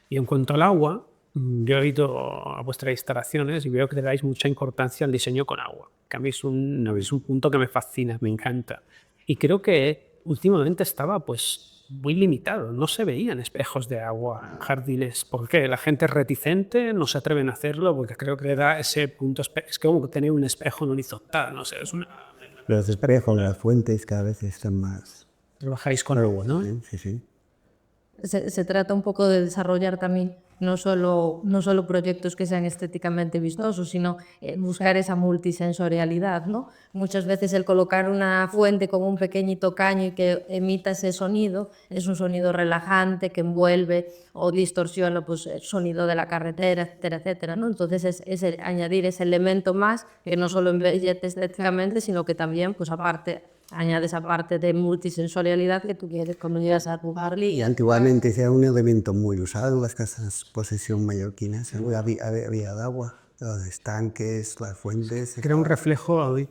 Y en cuanto al agua, yo he ido a vuestras instalaciones y veo que le dais mucha importancia al diseño con agua, que a mí es un punto que me fascina, me encanta. Y creo que últimamente estaba pues muy limitado, no se veían espejos de agua en jardines. ¿Por qué? La gente es reticente, no se atreven a hacerlo porque creo que le da ese punto, es como tener un espejo en un horizontal, no sé, es una... Los espejos, las fuentes cada vez están más. Trabajáis con agua, ¿no? Sí, sí. Se trata un poco de desarrollar también no solo proyectos que sean estéticamente vistosos, sino buscar esa multisensorialidad, ¿no? Muchas veces el colocar una fuente con un pequeñito caño y que emita ese sonido es un sonido relajante que envuelve o distorsiona pues, el sonido de la carretera, etcétera, etcétera, ¿no? Entonces es añadir ese elemento más que no solo embellece estéticamente, sino que también, pues aparte, añade esa parte de multisensorialidad que tú quieres cuando llegas a tu jardín. Y antiguamente era un elemento muy usado en las casas posesión mallorquinas. Había agua, los estanques, las fuentes. Crea un reflejo hoy.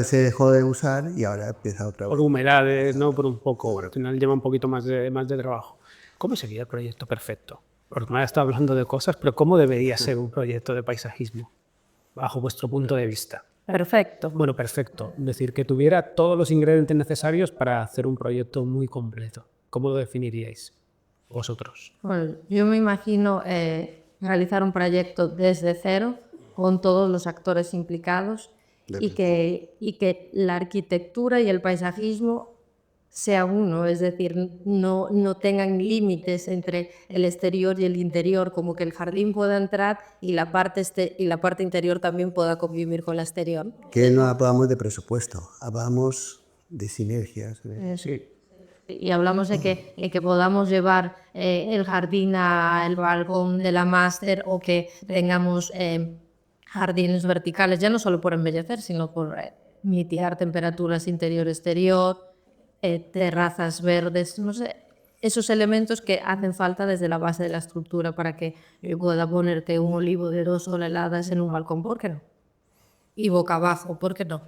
Se dejó de usar y ahora empieza otra vez. Por humedades, ¿no? Por un poco, bueno, al final lleva un poquito más de trabajo. ¿Cómo sería el proyecto perfecto? Porque me has estado hablando de cosas, pero ¿cómo debería ser un proyecto de paisajismo? Bajo vuestro punto de vista. Perfecto. Bueno, perfecto. Es decir, que tuviera todos los ingredientes necesarios para hacer un proyecto muy completo. ¿Cómo lo definiríais vosotros? Bueno, yo me imagino realizar un proyecto desde cero con todos los actores implicados y que la arquitectura y el paisajismo sea uno, es decir, no tengan límites entre el exterior y el interior, como que el jardín pueda entrar y la parte interior también pueda convivir con la exterior. Que no hablamos de presupuesto, hablamos de sinergias. Sí. Y hablamos de que podamos llevar el jardín al balcón de la máster o que tengamos jardines verticales, ya no solo por embellecer, sino por mitigar temperaturas interior-exterior, terrazas verdes, no sé, esos elementos que hacen falta desde la base de la estructura para que yo pueda ponerte un olivo de 2 toneladas en un balcón, ¿por qué no? Y boca abajo, ¿por qué no?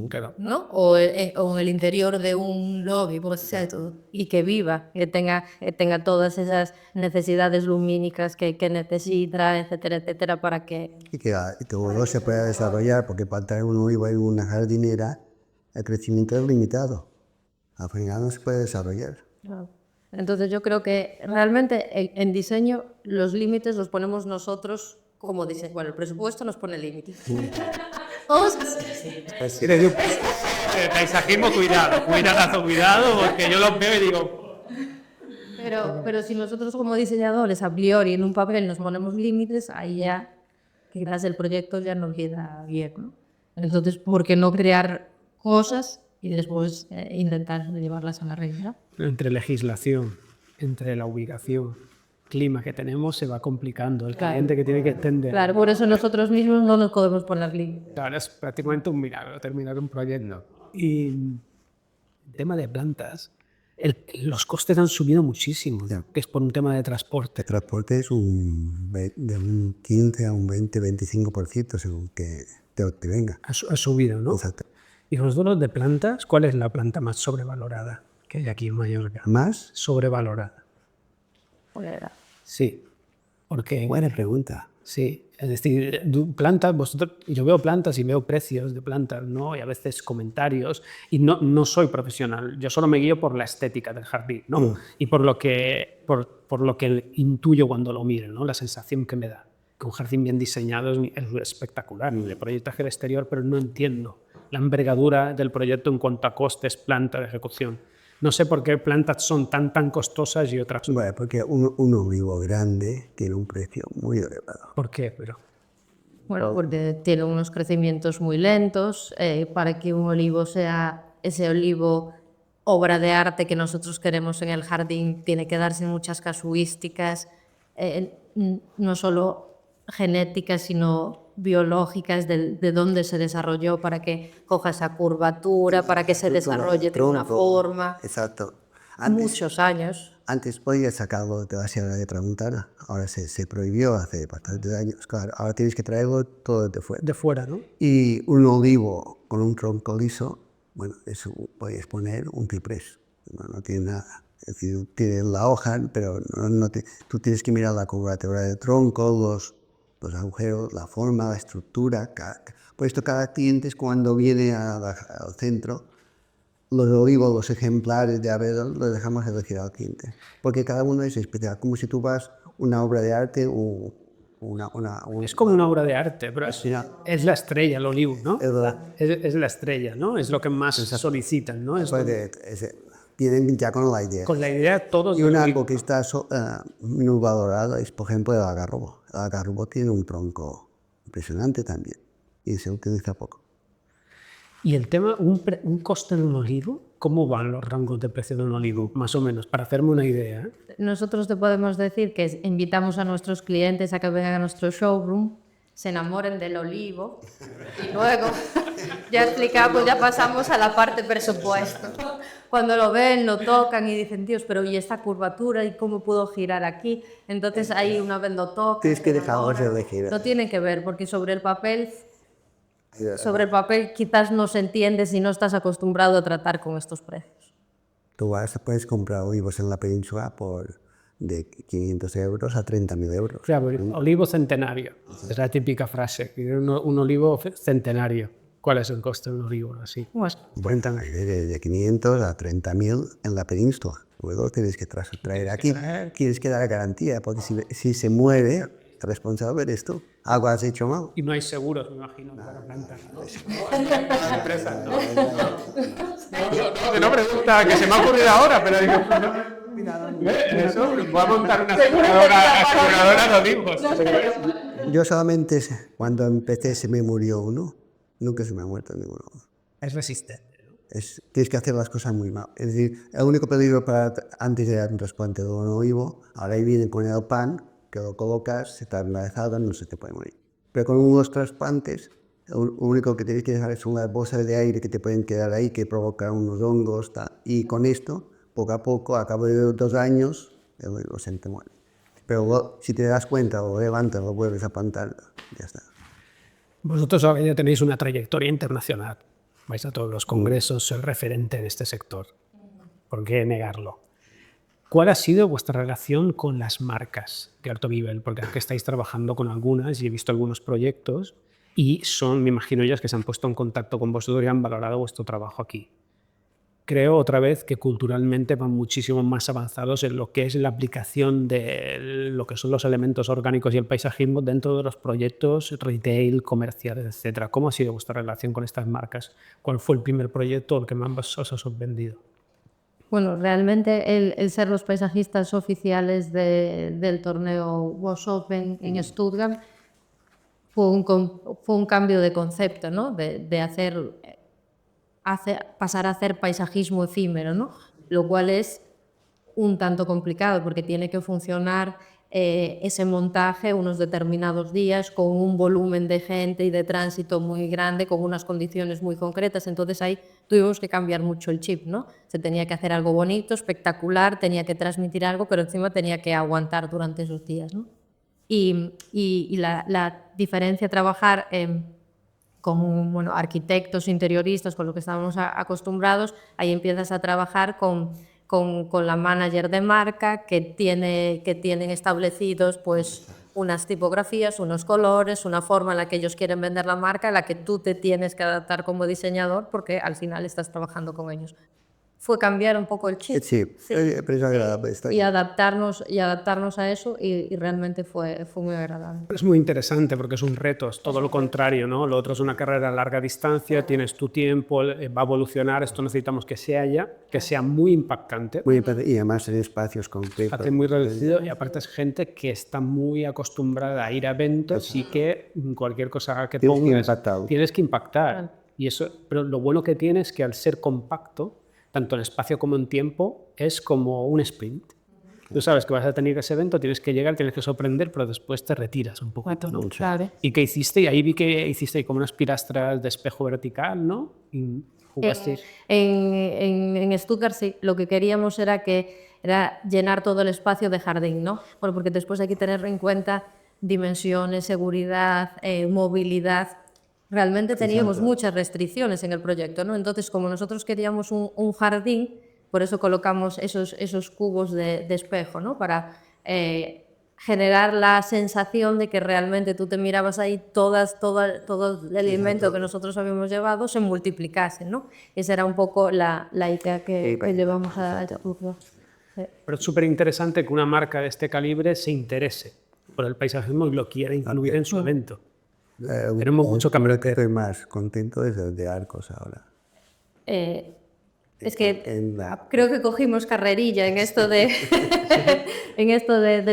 Claro. ¿no? O en el interior de un lobby, por cierto, y que viva, que tenga todas esas necesidades lumínicas que necesita, etcétera, etcétera, para que... Y que todo se pueda desarrollar, porque para tener un olivo en una jardinera, el crecimiento es limitado. Al final no se puede desarrollar. Claro. Entonces yo creo que realmente en diseño los límites los ponemos nosotros como diseño. Bueno, el presupuesto nos pone límites. Paisajismo, cuidado, porque yo lo veo y digo... Pero si nosotros como diseñadores a priori en un papel nos ponemos límites, ahí ya quizás el proyecto ya no queda bien, ¿no? Entonces, ¿por qué no crear cosas y después intentar llevarlas a la realidad? Entre legislación, entre la ubicación, clima que tenemos, se va complicando. El cliente que tiene que entender. Claro, por eso nosotros mismos no nos podemos poner límites. Ahora es prácticamente un milagro terminar un proyecto. Y el tema de plantas, los costes han subido muchísimo, que es por un tema de transporte. El transporte es de un 15 a un 20-25% según que te venga. Ha subido, ¿no? Exacto. Y vosotros de plantas, ¿cuál es la planta más sobrevalorada que hay aquí en Mallorca? ¿Más? Sobrevalorada. Sí, porque... Buena pregunta. Sí, es decir, plantas, yo veo plantas y veo precios de plantas, ¿no? Y a veces comentarios, y no soy profesional, yo solo me guío por la estética del jardín, ¿no? Y por lo que intuyo cuando lo miro, ¿no? La sensación que me da. Que un jardín bien diseñado es espectacular, el proyectaje del exterior, pero no entiendo la envergadura del proyecto en cuanto a costes, planta de ejecución. No sé por qué plantas son tan costosas y otras no. Bueno, porque un olivo grande tiene un precio muy elevado. ¿Por qué? Pero... Bueno, porque tiene unos crecimientos muy lentos. Para que un olivo sea ese olivo obra de arte que nosotros queremos en el jardín, tiene que darse muchas casuísticas, no solo genéticas, sino biológicas de dónde se desarrolló para que coja esa curvatura, para que se desarrolle de una forma. Exacto. Muchos años. Antes podías sacarlo de la Sierra de Tramuntana, ahora se prohibió hace bastantes años. Claro, ahora tienes que traerlo todo de fuera. De fuera, ¿no? Y un olivo con un tronco liso, bueno, eso puedes poner un ciprés, no tiene nada. Es decir, tiene la hoja, pero tú tienes que mirar la curvatura del tronco, los agujeros, la forma, la estructura. Por esto cada cliente cuando viene al centro, los olivos, los ejemplares de abedul, los dejamos elegir al cliente. Porque cada uno es especial, como si tú vas una obra de arte o Es como una obra de arte, pero es la estrella, el olivo, ¿no? Es la estrella, ¿no? Es lo que más solicitan, ¿no? Vienen ya con la idea. Con la idea todos... Y algo que está muy valorado es, por ejemplo, el algarrobo. El algarrobo tiene un tronco impresionante también y se utiliza poco. Y el tema, un coste de un olivo, ¿cómo van los rangos de precio de un olivo? Más o menos, para hacerme una idea. Nosotros te podemos decir que invitamos a nuestros clientes a que vengan a nuestro showroom, se enamoren del olivo y luego ya explicamos, ya pasamos a la parte presupuesto. Cuando lo ven, lo tocan y dicen, Dios, pero ¿y esta curvatura? ¿Y cómo puedo girar aquí? Entonces ahí una vez lo tocan. Tienes que dejarlos elegir. No tienen que ver, porque sobre el papel quizás no se entiende si no estás acostumbrado a tratar con estos precios. Tú puedes comprar olivos en la península de 500 euros a 30.000 euros. O sea, olivo centenario, es la típica frase, un olivo centenario. ¿Cuál es el coste de un olivo así? Cuentan de 500 a 30.000 en la península. Luego tienes que traer aquí. Tienes que dar garantía, porque si se muere, el responsable eres tú. Algo has hecho mal. Y no hay seguros, me imagino, para la planta. Las empresas, ¿no? No pregunta, que se me ha ocurrido ahora, pero digo... Eso, voy a montar una aseguradora de olivos. Yo solamente, cuando empecé, se me murió uno. Nunca se me ha muerto ninguno. Es resistente. Tienes que hacer las cosas muy mal. Es decir, el único peligro antes de dar un trasplante de un olivo, ahora ahí viene con el pan, que lo colocas, se está enraizado, no se te puede morir. Pero con unos trasplantes, lo único que tienes que dejar son las bolsas de aire que te pueden quedar ahí, que provocan unos hongos, y con esto, poco a poco, a cabo de 2 años, el olivo se te muere. Pero si te das cuenta, lo levantas, lo vuelves a plantar, ya está. Vosotros ya tenéis una trayectoria internacional, vais a todos los congresos, sois referente en este sector. ¿Por qué negarlo? ¿Cuál ha sido vuestra relación con las marcas de alto nivel? Porque aquí estáis trabajando con algunas y he visto algunos proyectos y son, me imagino ellas, que se han puesto en contacto con vosotros y han valorado vuestro trabajo aquí. Creo otra vez que culturalmente van muchísimo más avanzados en lo que es la aplicación de lo que son los elementos orgánicos y el paisajismo dentro de los proyectos retail, comerciales, etc. ¿Cómo ha sido vuestra relación con estas marcas? ¿Cuál fue el primer proyecto el que más os ha sorprendido? Bueno, realmente el ser los paisajistas oficiales del torneo World Open en Stuttgart fue un cambio de concepto, ¿no? De pasar a hacer paisajismo efímero, ¿no? Lo cual es un tanto complicado porque tiene que funcionar ese montaje unos determinados días con un volumen de gente y de tránsito muy grande, con unas condiciones muy concretas. Entonces ahí tuvimos que cambiar mucho el chip, ¿no? Se tenía que hacer algo bonito, espectacular, tenía que transmitir algo, pero encima tenía que aguantar durante esos días, ¿no? Y la diferencia trabajar con arquitectos, interioristas, con lo que estábamos acostumbrados, ahí empiezas a trabajar con la manager de marca que tienen establecidos pues unas tipografías, unos colores, una forma en la que ellos quieren vender la marca, en la que tú te tienes que adaptar como diseñador porque al final estás trabajando con ellos. Fue cambiar un poco el chip. Sí, pero es agradable. Y adaptarnos a eso y realmente fue muy agradable. Es muy interesante porque es un reto, es todo lo contrario, ¿no? Lo otro es una carrera a larga distancia, tienes tu tiempo, va a evolucionar, esto necesitamos que sea muy impactante. Y además en espacios concretos. Hace muy reducido y aparte es gente que está muy acostumbrada a ir a eventos y que cualquier cosa que pongas tienes que impactar. Claro. Y eso, pero lo bueno que tiene es que al ser compacto, tanto en espacio como en tiempo, es como un sprint. Tú sabes que vas a tener ese evento, tienes que llegar, tienes que sorprender, pero después te retiras un poquito, ¿no? Claro. ¿Y qué hiciste? Y ahí vi que hiciste como unas pilastras de espejo vertical, ¿no? Y jugaste. En Stuttgart sí, lo que queríamos era llenar todo el espacio de jardín, ¿no? Bueno, porque después hay que tener en cuenta dimensiones, seguridad, movilidad. Realmente teníamos muchas restricciones en el proyecto, ¿no? Entonces, como nosotros queríamos un jardín, por eso colocamos esos cubos de espejo, ¿no? Para generar la sensación de que realmente tú te mirabas ahí, todo el elemento que nosotros habíamos llevado se multiplicasen, ¿no? Esa era un poco la idea que llevamos a Stuttgart. Sí. Pero es súper interesante que una marca de este calibre se interese por el paisajismo y lo quiera incluir en su evento. Tenemos mucho que aprender. Estoy más contento de Arcos ahora. Es que creo que cogimos carrerilla en esto del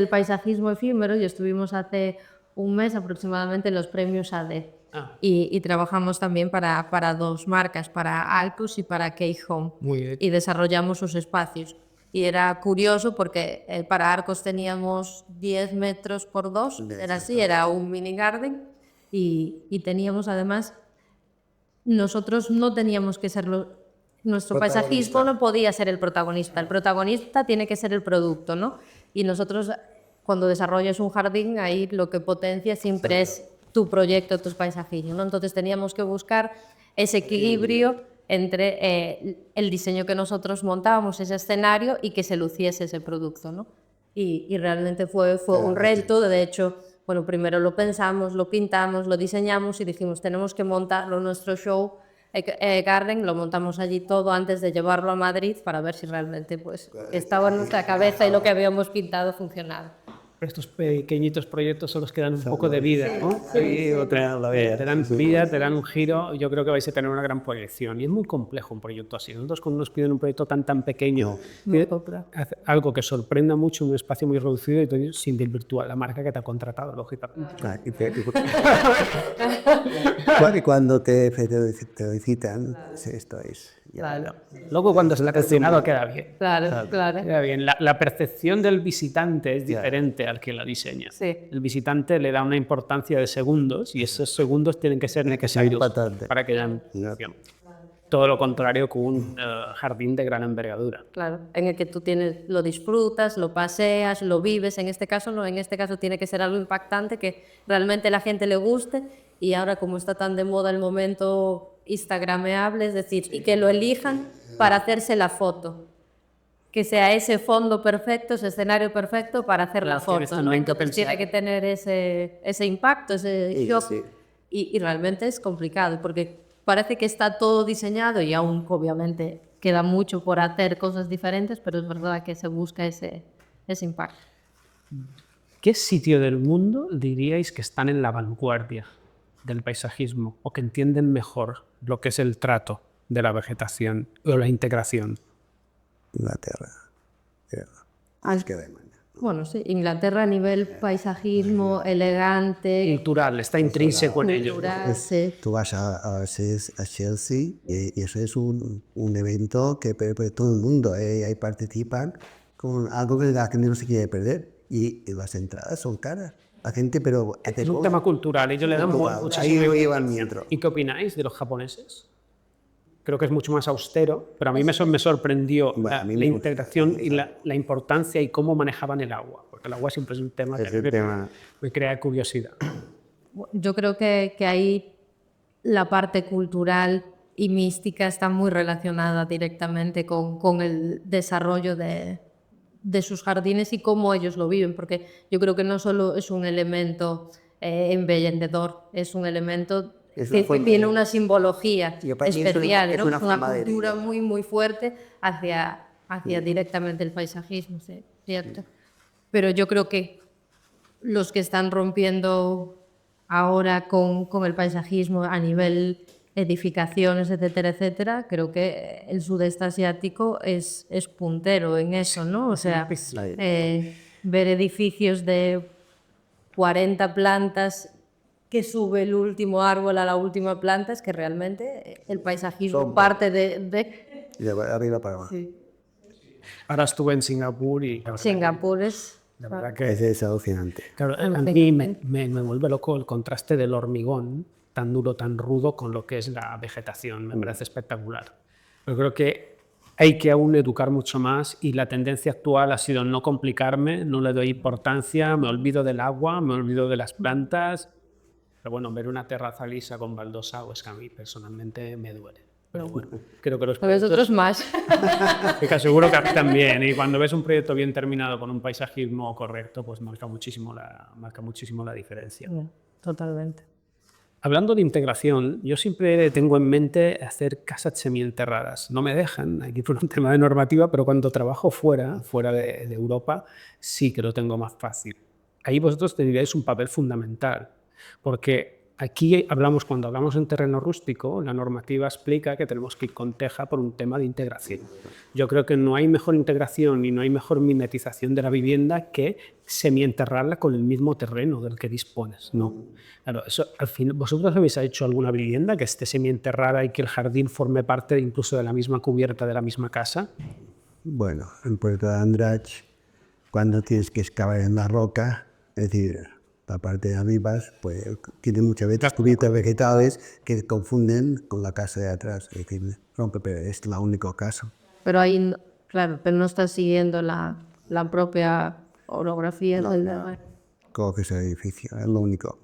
paisajismo efímero y estuvimos hace un mes aproximadamente en los premios AD. Y trabajamos también para dos marcas, para Arcos y para Key Home. Muy bien. Y desarrollamos sus espacios. Y era curioso porque para Arcos teníamos 10 metros por 2, era así, era un mini garden. Y teníamos además, nosotros no teníamos que ser nuestro paisajismo no podía ser el protagonista tiene que ser el producto, ¿no? Y nosotros cuando desarrollas un jardín ahí lo que potencia siempre es tu proyecto, tus paisajismos, ¿no? Entonces teníamos que buscar ese equilibrio entre el diseño que nosotros montábamos, ese escenario y que se luciese ese producto, ¿no? Y realmente fue un reto, de hecho. Bueno, primero lo pensamos, lo pintamos, lo diseñamos y dijimos, tenemos que montarlo nuestro show Garden, lo montamos allí todo antes de llevarlo a Madrid para ver si realmente pues, estaba en nuestra cabeza y lo que habíamos pintado funcionaba. Estos pequeñitos proyectos son los que dan un poco de vida, ¿no? Sí, te dan vida, te dan un giro. Yo creo que vais a tener una gran proyección. Y es muy complejo un proyecto así. Nosotros cuando nos piden un proyecto tan pequeño, algo que sorprenda mucho, un espacio muy reducido y sin desvirtuar la marca que te ha contratado, lógicamente. Cuando te felicitan, esto es... Claro. Luego cuando está gestionado queda bien. Claro. Queda bien. La percepción del visitante es diferente al que la diseña. Sí. El visitante le da una importancia de segundos y esos segundos tienen que ser necesarios para que hayan función. Todo lo contrario que un jardín de gran envergadura. Claro, en el que tú lo disfrutas, lo paseas, lo vives. En este caso no, en este caso tiene que ser algo impactante que realmente a la gente le guste. Y ahora como está tan de moda el momento instagrameable, es decir, y que lo elijan para hacerse la foto. Que sea ese fondo perfecto, ese escenario perfecto para hacer la foto, ¿no? Entonces tiene que tener ese impacto, ese shock. Y realmente es complicado, porque parece que está todo diseñado y aún obviamente queda mucho por hacer cosas diferentes, pero es verdad que se busca ese impacto. ¿Qué sitio del mundo diríais que están en la vanguardia del paisajismo o que entienden mejor lo que es el trato de la vegetación o la integración? Inglaterra. Es que de manera. Bueno, sí, Inglaterra a nivel paisajismo, elegante, Cultural, está intrínseco en ello. cultural, sí. Tú vas a Chelsea y eso es un evento que todo el mundo ahí participan con algo que la gente no se quiere perder. Y las entradas son caras. La gente, pero... Es un tema cultural, ellos le dan muchísimo. Ahí lo llevan mientras. ¿Y qué opináis de los japoneses? Creo que es mucho más austero, pero a mí me sorprendió la integración y la importancia y cómo manejaban el agua, porque el agua siempre es un tema que me crea curiosidad. Yo creo que ahí la parte cultural y mística está muy relacionada directamente con el desarrollo de sus jardines y cómo ellos lo viven, porque yo creo que no solo es un elemento embellecedor, es un elemento que tiene una simbología especial, ¿no? Es una cultura muy, muy fuerte hacia directamente el paisajismo, ¿sí? ¿Cierto? Pero yo creo que los que están rompiendo ahora con el paisajismo a nivel edificaciones, etcétera, etcétera, creo que el sudeste asiático es puntero en eso, ¿no? O sea, ver edificios de 40 plantas que sube el último árbol a la última planta, es que realmente el paisajismo parte de... De arriba para abajo. Sí. Ahora estuve en Singapur y... Singapur es... La verdad que Es alucinante. claro, a mí me vuelve loco el contraste del hormigón tan duro, tan rudo con lo que es la vegetación. Me parece espectacular. Pero creo que hay que aún educar mucho más y la tendencia actual ha sido no complicarme, no le doy importancia, me olvido del agua, me olvido de las plantas. Pero bueno, ver una terraza lisa con baldosa, es que a mí personalmente me duele. Pero bueno, creo que los Vosotros más. que seguro que a mí también. Y cuando ves un proyecto bien terminado con un paisajismo correcto, pues marca muchísimo la diferencia. Totalmente. Hablando de integración, yo siempre tengo en mente hacer casas semienterradas. No me dejan, aquí por un tema de normativa, pero cuando trabajo fuera de Europa, sí que lo tengo más fácil. Ahí vosotros tendríais un papel fundamental, porque aquí cuando hablamos en terreno rústico, la normativa explica que tenemos que ir con teja por un tema de integración. Yo creo que no hay mejor integración y no hay mejor mimetización de la vivienda que semienterrarla con el mismo terreno del que dispones, ¿no? Claro, eso, al fin, ¿vosotros habéis hecho alguna vivienda que esté semienterrada y que el jardín forme parte incluso de la misma cubierta de la misma casa? Bueno, en Puerto de Andratx, cuando tienes que excavar en la roca, es decir, la parte de arriba, pues tiene muchas veces cubiertas vegetales que confunden con la casa de atrás. Es decir, rompe, pero es el único caso. Pero ahí, claro, pero no estás siguiendo la propia orografía. Coges el edificio, es lo único.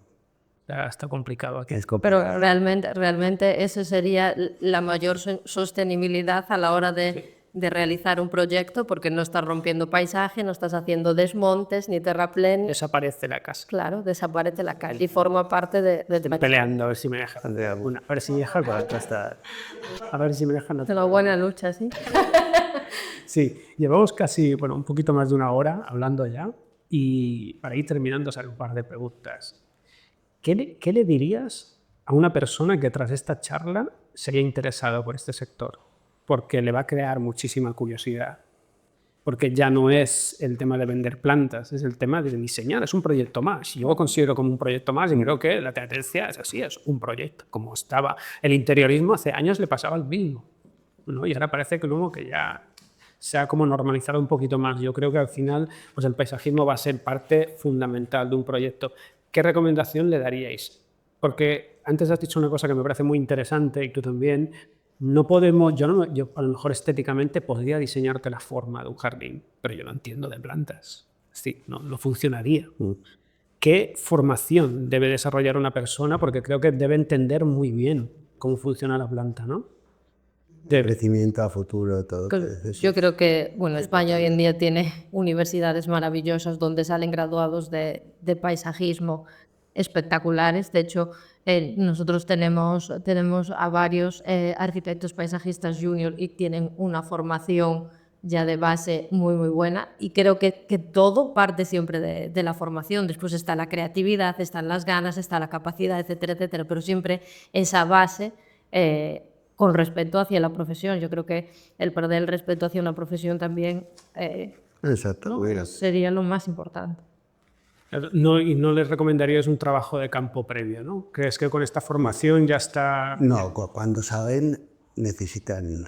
Está complicado aquí. Pero realmente eso sería la mayor sostenibilidad a la hora de realizar un proyecto, porque no estás rompiendo paisaje, no estás haciendo desmontes ni terraplenes. Desaparece la casa. Claro, desaparece la calle y forma parte de Peleando a ver si me dejan. A ver si me dejan. A ver si me dejan. de la buena lucha, ¿sí? Sí, llevamos casi, un poquito más de una hora hablando ya, y para ir terminando, os haré un par de preguntas. ¿Qué le dirías a una persona que tras esta charla sería interesada por este sector? Porque le va a crear muchísima curiosidad. Porque ya no es el tema de vender plantas, es el tema de diseñar, es un proyecto más. Yo lo considero como un proyecto más y creo que la tendencia es así, es un proyecto. Como estaba el interiorismo, hace años le pasaba el mismo, ¿no? Y ahora parece que luego que ya se ha como normalizado un poquito más. Yo creo que al final pues el paisajismo va a ser parte fundamental de un proyecto. ¿Qué recomendación le daríais? Porque antes has dicho una cosa que me parece muy interesante y tú también. No podemos, yo a lo mejor estéticamente podría diseñarte la forma de un jardín, pero yo no entiendo de plantas. Sí, no funcionaría. ¿Qué formación debe desarrollar una persona? Porque creo que debe entender muy bien cómo funciona la planta, ¿no? De crecimiento a futuro, todo. Yo creo que bueno, España hoy en día tiene universidades maravillosas donde salen graduados de paisajismo espectaculares. De hecho, nosotros tenemos a varios arquitectos paisajistas junior y tienen una formación ya de base muy, muy buena. Y creo que todo parte siempre de la formación. Después está la creatividad, están las ganas, está la capacidad, etcétera, etcétera. Pero siempre esa base con respeto hacia la profesión. Yo creo que el perder el respeto hacia una profesión también Exacto. ¿no? sería lo más importante. No, y no les recomendarías un trabajo de campo previo, ¿no? ¿Crees que con esta formación ya está...? No, cuando saben necesitan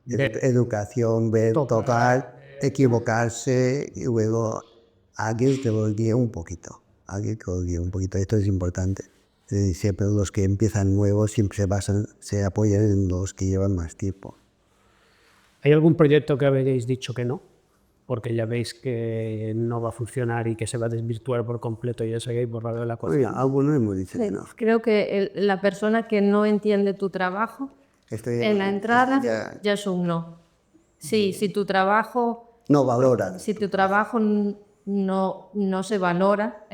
educación, ver, tocar, equivocarse y luego alguien te lo guíe un poquito. Alguien que lo guíe un poquito. Esto es importante. Siempre los que empiezan nuevos siempre se apoyan en los que llevan más tiempo. ¿Hay algún proyecto que habéis dicho que no? Porque ya veis que no va a funcionar y que se va a desvirtuar por completo y eso hay que borrarlo de la cosa. Oiga, algunos hemos dicho que no. Creo que la persona que no entiende tu trabajo en la entrada ya es un no. Sí, si tu trabajo no valora. Si tu trabajo no se valora,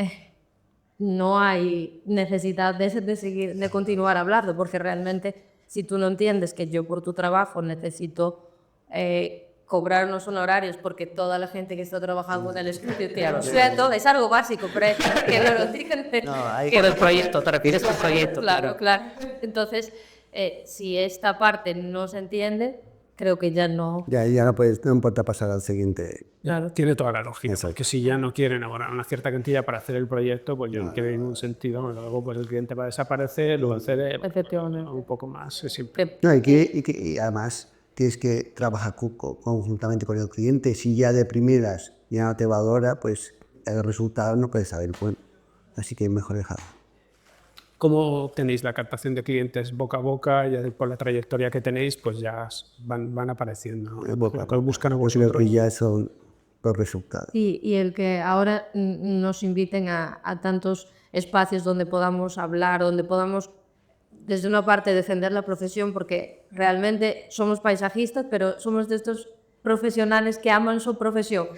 no hay necesidad de continuar hablando, porque realmente si tú no entiendes que yo por tu trabajo necesito cobrar unos honorarios porque toda la gente que está trabajando en el estudio tiene los sueldos, es algo básico, pero es que no lo entienden. Por el proyecto, te refieres al proyecto. Claro. Entonces, si esta parte no se entiende, creo que ya no... Ya no importa pasar al siguiente. Claro. Tiene toda la lógica, porque si ya no quieren abonar una cierta cantidad para hacer el proyecto, pues ya no tiene ningún sentido. Luego pues el cliente va a desaparecer, luego hacer un poco más. Es simple. No, y además tienes que trabajar conjuntamente con el cliente. Si ya de primeras ya no te valora, pues el resultado no puedes saber. Bueno, así que mejor dejarlo. ¿Cómo tenéis la captación de clientes boca a boca? Ya por la trayectoria que tenéis, pues ya van apareciendo. Boca a boca. Buscan a Pues creo vosotros. que ya son los resultados. Y el que ahora nos inviten a tantos espacios donde podamos hablar, donde podamos, desde una parte, defender la profesión, porque realmente somos paisajistas, pero somos de estos profesionales que aman su profesión,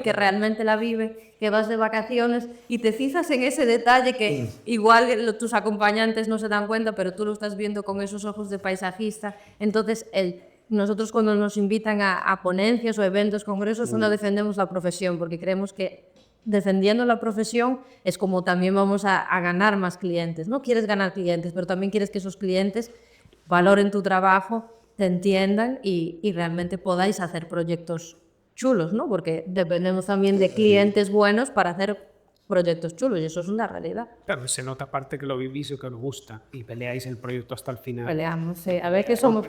que realmente la viven, que vas de vacaciones y te fijas en ese detalle que igual tus acompañantes no se dan cuenta, pero tú lo estás viendo con esos ojos de paisajista. Entonces, nosotros cuando nos invitan a ponencias o eventos, congresos, no defendemos la profesión, porque creemos que defendiendo la profesión es como también vamos a ganar más clientes. No quieres ganar clientes, pero también quieres que esos clientes valoren tu trabajo, te entiendan y realmente podáis hacer proyectos chulos, ¿no? Porque dependemos también de clientes buenos para hacer proyectos chulos y eso es una realidad. Claro, se nota aparte que lo vivís y que os gusta y peleáis el proyecto hasta el final. Peleamos, sí. A ver que somos...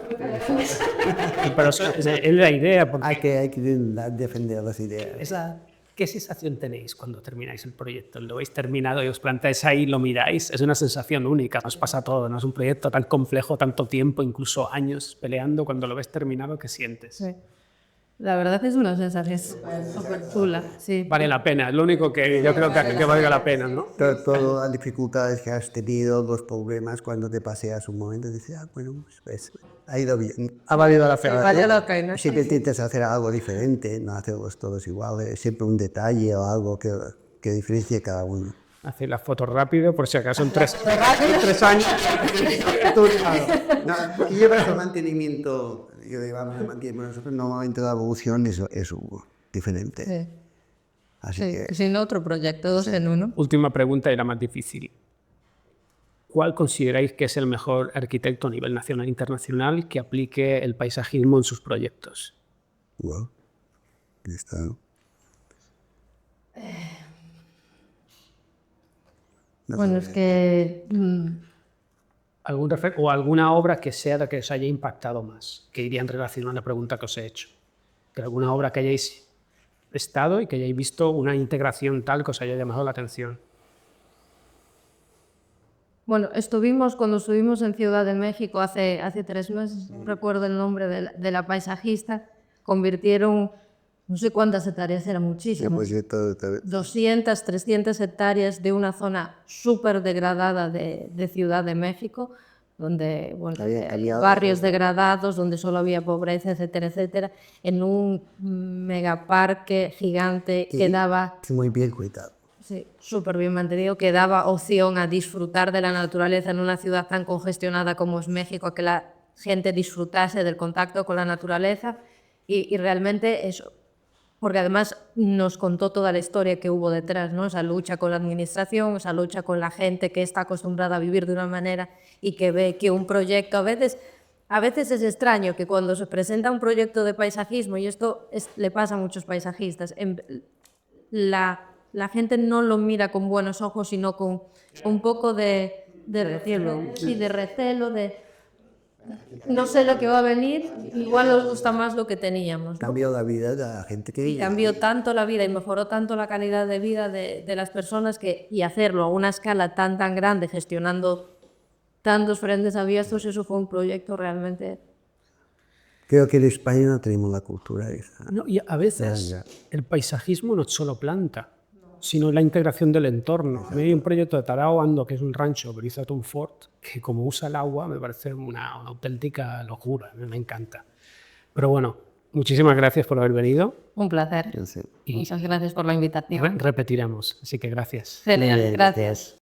Pero eso es la idea. Porque Hay que defender las ideas. ¿Qué sensación tenéis cuando termináis el proyecto? ¿Lo habéis terminado y os plantáis ahí, lo miráis? Es una sensación única, nos pasa todo, ¿no? Es un proyecto tan complejo, tanto tiempo, incluso años peleando. Cuando lo ves terminado, ¿qué sientes? Sí. La verdad es una sensación súper chula, sí. Vale la pena, es lo único que yo creo que valga la pena, ¿no? Todas las dificultades que has tenido, los problemas, cuando te paseas un momento, dices, bueno, pues ha ido bien, ha valido la pena. Vale la pena. Siempre intentas hacer algo diferente, no hacerlos todos iguales, siempre un detalle o algo que diferencie cada uno. Hacéis la foto rápido, por si acaso en 3 años. No, porque llevas el mantenimiento, nosotros normalmente la evolución es diferente. Sí. Así Sí, que sin otro proyecto, 2 en 1. Última pregunta y la más difícil. ¿Cuál consideráis que es el mejor arquitecto a nivel nacional e internacional que aplique el paisajismo en sus proyectos? wow, ahí está, ¿no? Bueno, es que... ¿O alguna obra que sea la que os haya impactado más? Que iría en relación a la pregunta que os he hecho. Que alguna obra que hayáis estado y que hayáis visto una integración tal que os haya llamado la atención. Bueno, cuando estuvimos en Ciudad de México hace 3 meses, no recuerdo el nombre de la paisajista, convirtieron, no sé cuántas hectáreas, eran muchísimas, Pues, 200, 300 hectáreas de una zona súper degradada de Ciudad de México, donde bueno, Había barrios degradados, donde solo había pobreza, etcétera, etcétera, en un megaparque gigante que daba, Muy bien cuidado. sí, súper bien mantenido, que daba opción a disfrutar de la naturaleza en una ciudad tan congestionada como es México, a que la gente disfrutase del contacto con la naturaleza y realmente eso, porque además nos contó toda la historia que hubo detrás, ¿no? Esa lucha con la administración, esa lucha con la gente que está acostumbrada a vivir de una manera y que ve que un proyecto a veces es extraño que cuando se presenta un proyecto de paisajismo, y esto le pasa a muchos paisajistas, la gente no lo mira con buenos ojos, sino con un poco de recelo, sí, de recelo, de no sé lo que va a venir, igual nos gusta más lo que teníamos, ¿no? Cambió la vida de la gente que Y vive. cambió tanto la vida y mejoró tanto la calidad de vida de las personas y hacerlo a una escala tan grande, gestionando tantos frentes abiertos, eso fue un proyecto realmente. Creo que en España no tenemos la cultura esa. No, y a veces Ya. el paisajismo no es solo planta, sino la integración del entorno. A mí hay un proyecto de Tarao Ando, que es un rancho, Berizaton Fort, que como usa el agua me parece una auténtica locura, me encanta. Pero bueno, muchísimas gracias por haber venido. Un placer. Yo sé. Muchas gracias por la invitación. Repetiremos, así que gracias. Genial, Bien, gracias.